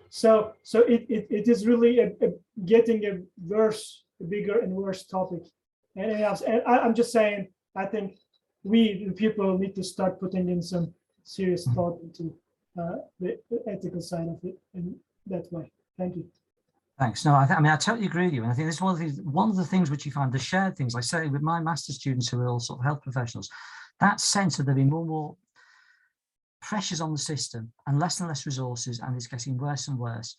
S3: So it is really getting a bigger and worse topic. And I'm just saying, I think we, the people, need to start putting in some serious thought into the ethical side of it in that way. Thank you.
S2: Thanks. No, I totally agree with you. And I think this is one of the things which you find, the shared things, like say with my master's students who are all sort of health professionals, that sense of there being more pressures on the system and less resources, and it's getting worse and worse.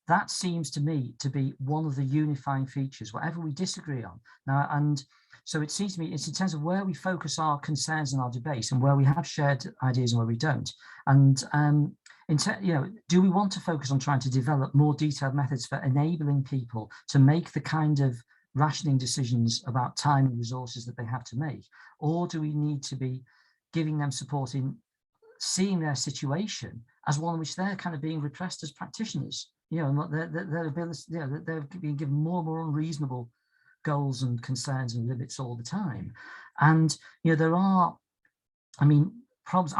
S2: That seems to me to be one of the unifying features, whatever we disagree on. Now, and so it seems to me it's in terms of where we focus our concerns and our debates, and where we have shared ideas and where we don't. And do we want to focus on trying to develop more detailed methods for enabling people to make the kind of rationing decisions about time and resources that they have to make, or do we need to be giving them support in seeing their situation as one in which they're kind of being repressed as practitioners? And their ability, they're being given more and more unreasonable goals and concerns and limits all the time. And there are, problems.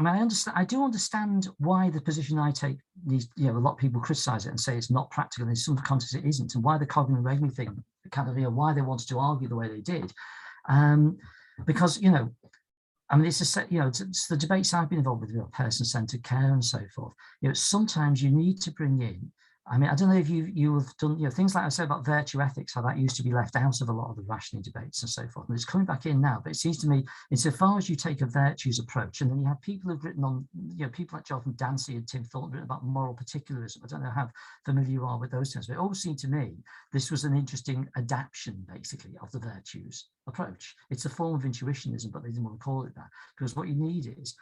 S2: I do understand why the position I take needs, a lot of people criticize it and say it's not practical, and in some contexts it isn't, and why the cognitive regulatory thing, kind of, why they wanted to argue the way they did, because it's the debates I've been involved with, person-centered care and so forth. Sometimes you need to bring in. I don't know if you have done, things like I said about virtue ethics, how that used to be left out of a lot of the rationing debates and so forth. And it's coming back in now, but it seems to me, insofar as you take a virtues approach, and then you have people who've written on, people like Jonathan Dancy and Tim Thornton written about moral particularism. I don't know how familiar you are with those terms, but it always seemed to me this was an interesting adaptation, basically, of the virtues approach. It's a form of intuitionism, but they didn't want to call it that, because what you need is,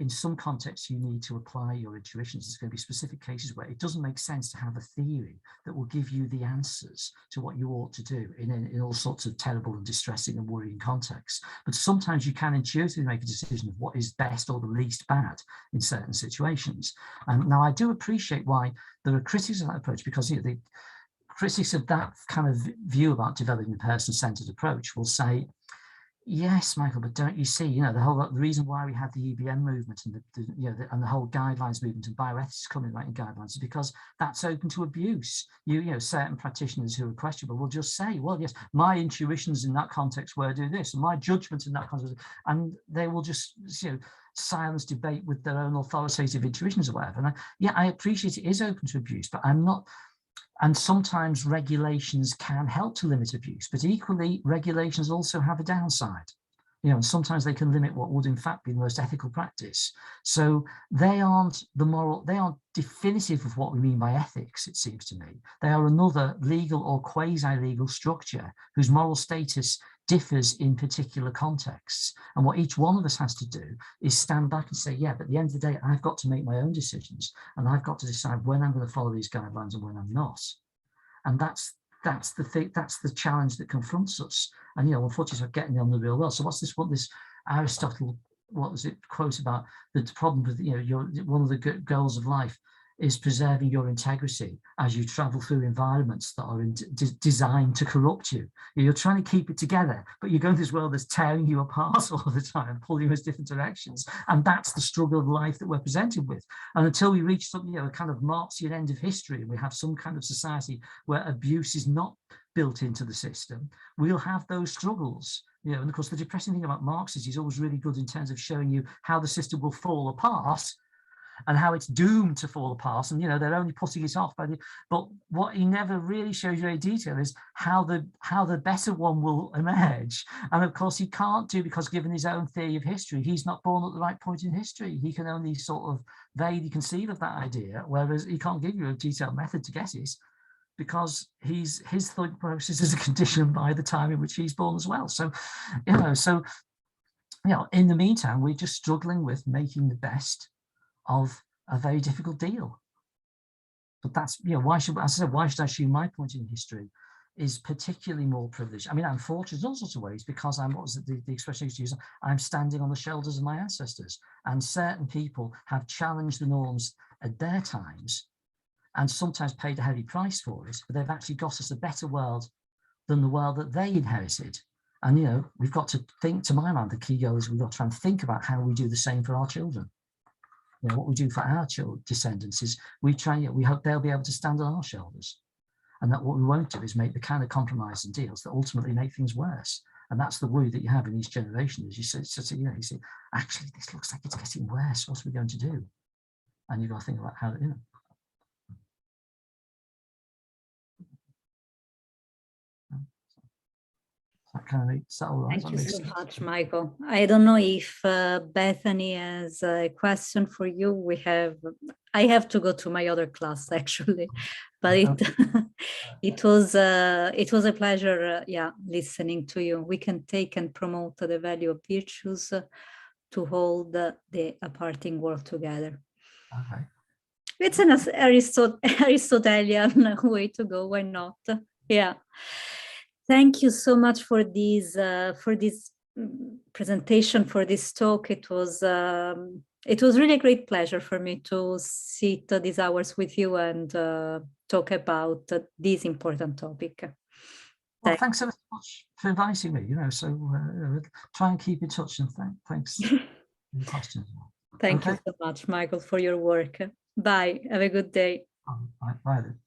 S2: in some contexts, you need to apply your intuitions. There's going to be specific cases where it doesn't make sense to have a theory that will give you the answers to what you ought to do in all sorts of terrible and distressing and worrying contexts. But sometimes you can intuitively make a decision of what is best or the least bad in certain situations. Now, I do appreciate why there are critics of that approach, because the critics of that kind of view about developing a person-centered approach will say, yes, Michael, but don't you see, the reason why we had the EBM movement and the whole guidelines movement and bioethics coming right in guidelines is because that's open to abuse. Certain practitioners who are questionable will just say, well, yes, my intuitions in that context were do this, and my judgment in that context, and they will just, silence debate with their own authoritative intuitions or whatever. And I appreciate it is open to abuse, but I'm not. And sometimes regulations can help to limit abuse, but equally regulations also have a downside. And sometimes they can limit what would in fact be the most ethical practice. So they aren't definitive of what we mean by ethics, it seems to me. They are another legal or quasi-legal structure whose moral status differs in particular contexts. And what each one of us has to do is stand back and say, yeah, but at the end of the day, I've got to make my own decisions, and I've got to decide when I'm going to follow these guidelines and when I'm not. And that's the thing, that's the challenge that confronts us. And unfortunately, it's getting on the real world. So what's this? What this Aristotle, what was it quote about the problem with one of the goals of life is preserving your integrity as you travel through environments that are designed to corrupt you. You're trying to keep it together, but you're going through this world that's tearing you apart all the time, pulling you in different directions. And that's the struggle of life that we're presented with. And until we reach some, a kind of Marxian end of history, and we have some kind of society where abuse is not built into the system, we'll have those struggles. And of course, the depressing thing about Marx is he's always really good in terms of showing you how the system will fall apart and how it's doomed to fall apart, and they're only putting it off but what he never really shows you in detail is how the better one will emerge. And of course he can't do, because given his own theory of history, he's not born at the right point in history. He can only sort of vaguely conceive of that idea, whereas he can't give you a detailed method to get it, because his thought process is conditioned by the time in which he's born as well. So in the meantime, we're just struggling with making the best of a very difficult deal. But that's, why should I assume my point in history is particularly more privileged? I'm fortunate in all sorts of ways, because what was the expression I used to use? I'm standing on the shoulders of my ancestors, and certain people have challenged the norms at their times and sometimes paid a heavy price for it, but they've actually got us a better world than the world that they inherited. And we've got to think, to my mind, the key goal is we've got to try and think about how we do the same for our children. What we do for our descendants is we hope they'll be able to stand on our shoulders, and that what we won't do is make the kind of compromise and deals that ultimately make things worse. And that's the worry that you have in each generation, is you say, actually, this looks like it's getting worse. What are we going to do? And you've got to think about how, That kind of is that all right?
S1: Thank you
S2: That makes
S1: so
S2: sense.
S1: much, Michael. I don't know if Bethany has a question for you. I have to go to my other class actually, but it was a pleasure, listening to you. We can take and promote the value of virtues to hold the aparting world together.
S2: Okay.
S1: It's an Aristotelian way to go. Why not? Yeah. Thank you so much for this presentation, for this talk. It was really a great pleasure for me to sit these hours with you and talk about this important topic.
S2: Well, thanks so much for inviting me. So try and keep in touch, and thanks for the questions.
S1: Thank you so much, Michael, for your work. Bye. Have a good day.
S2: Bye then.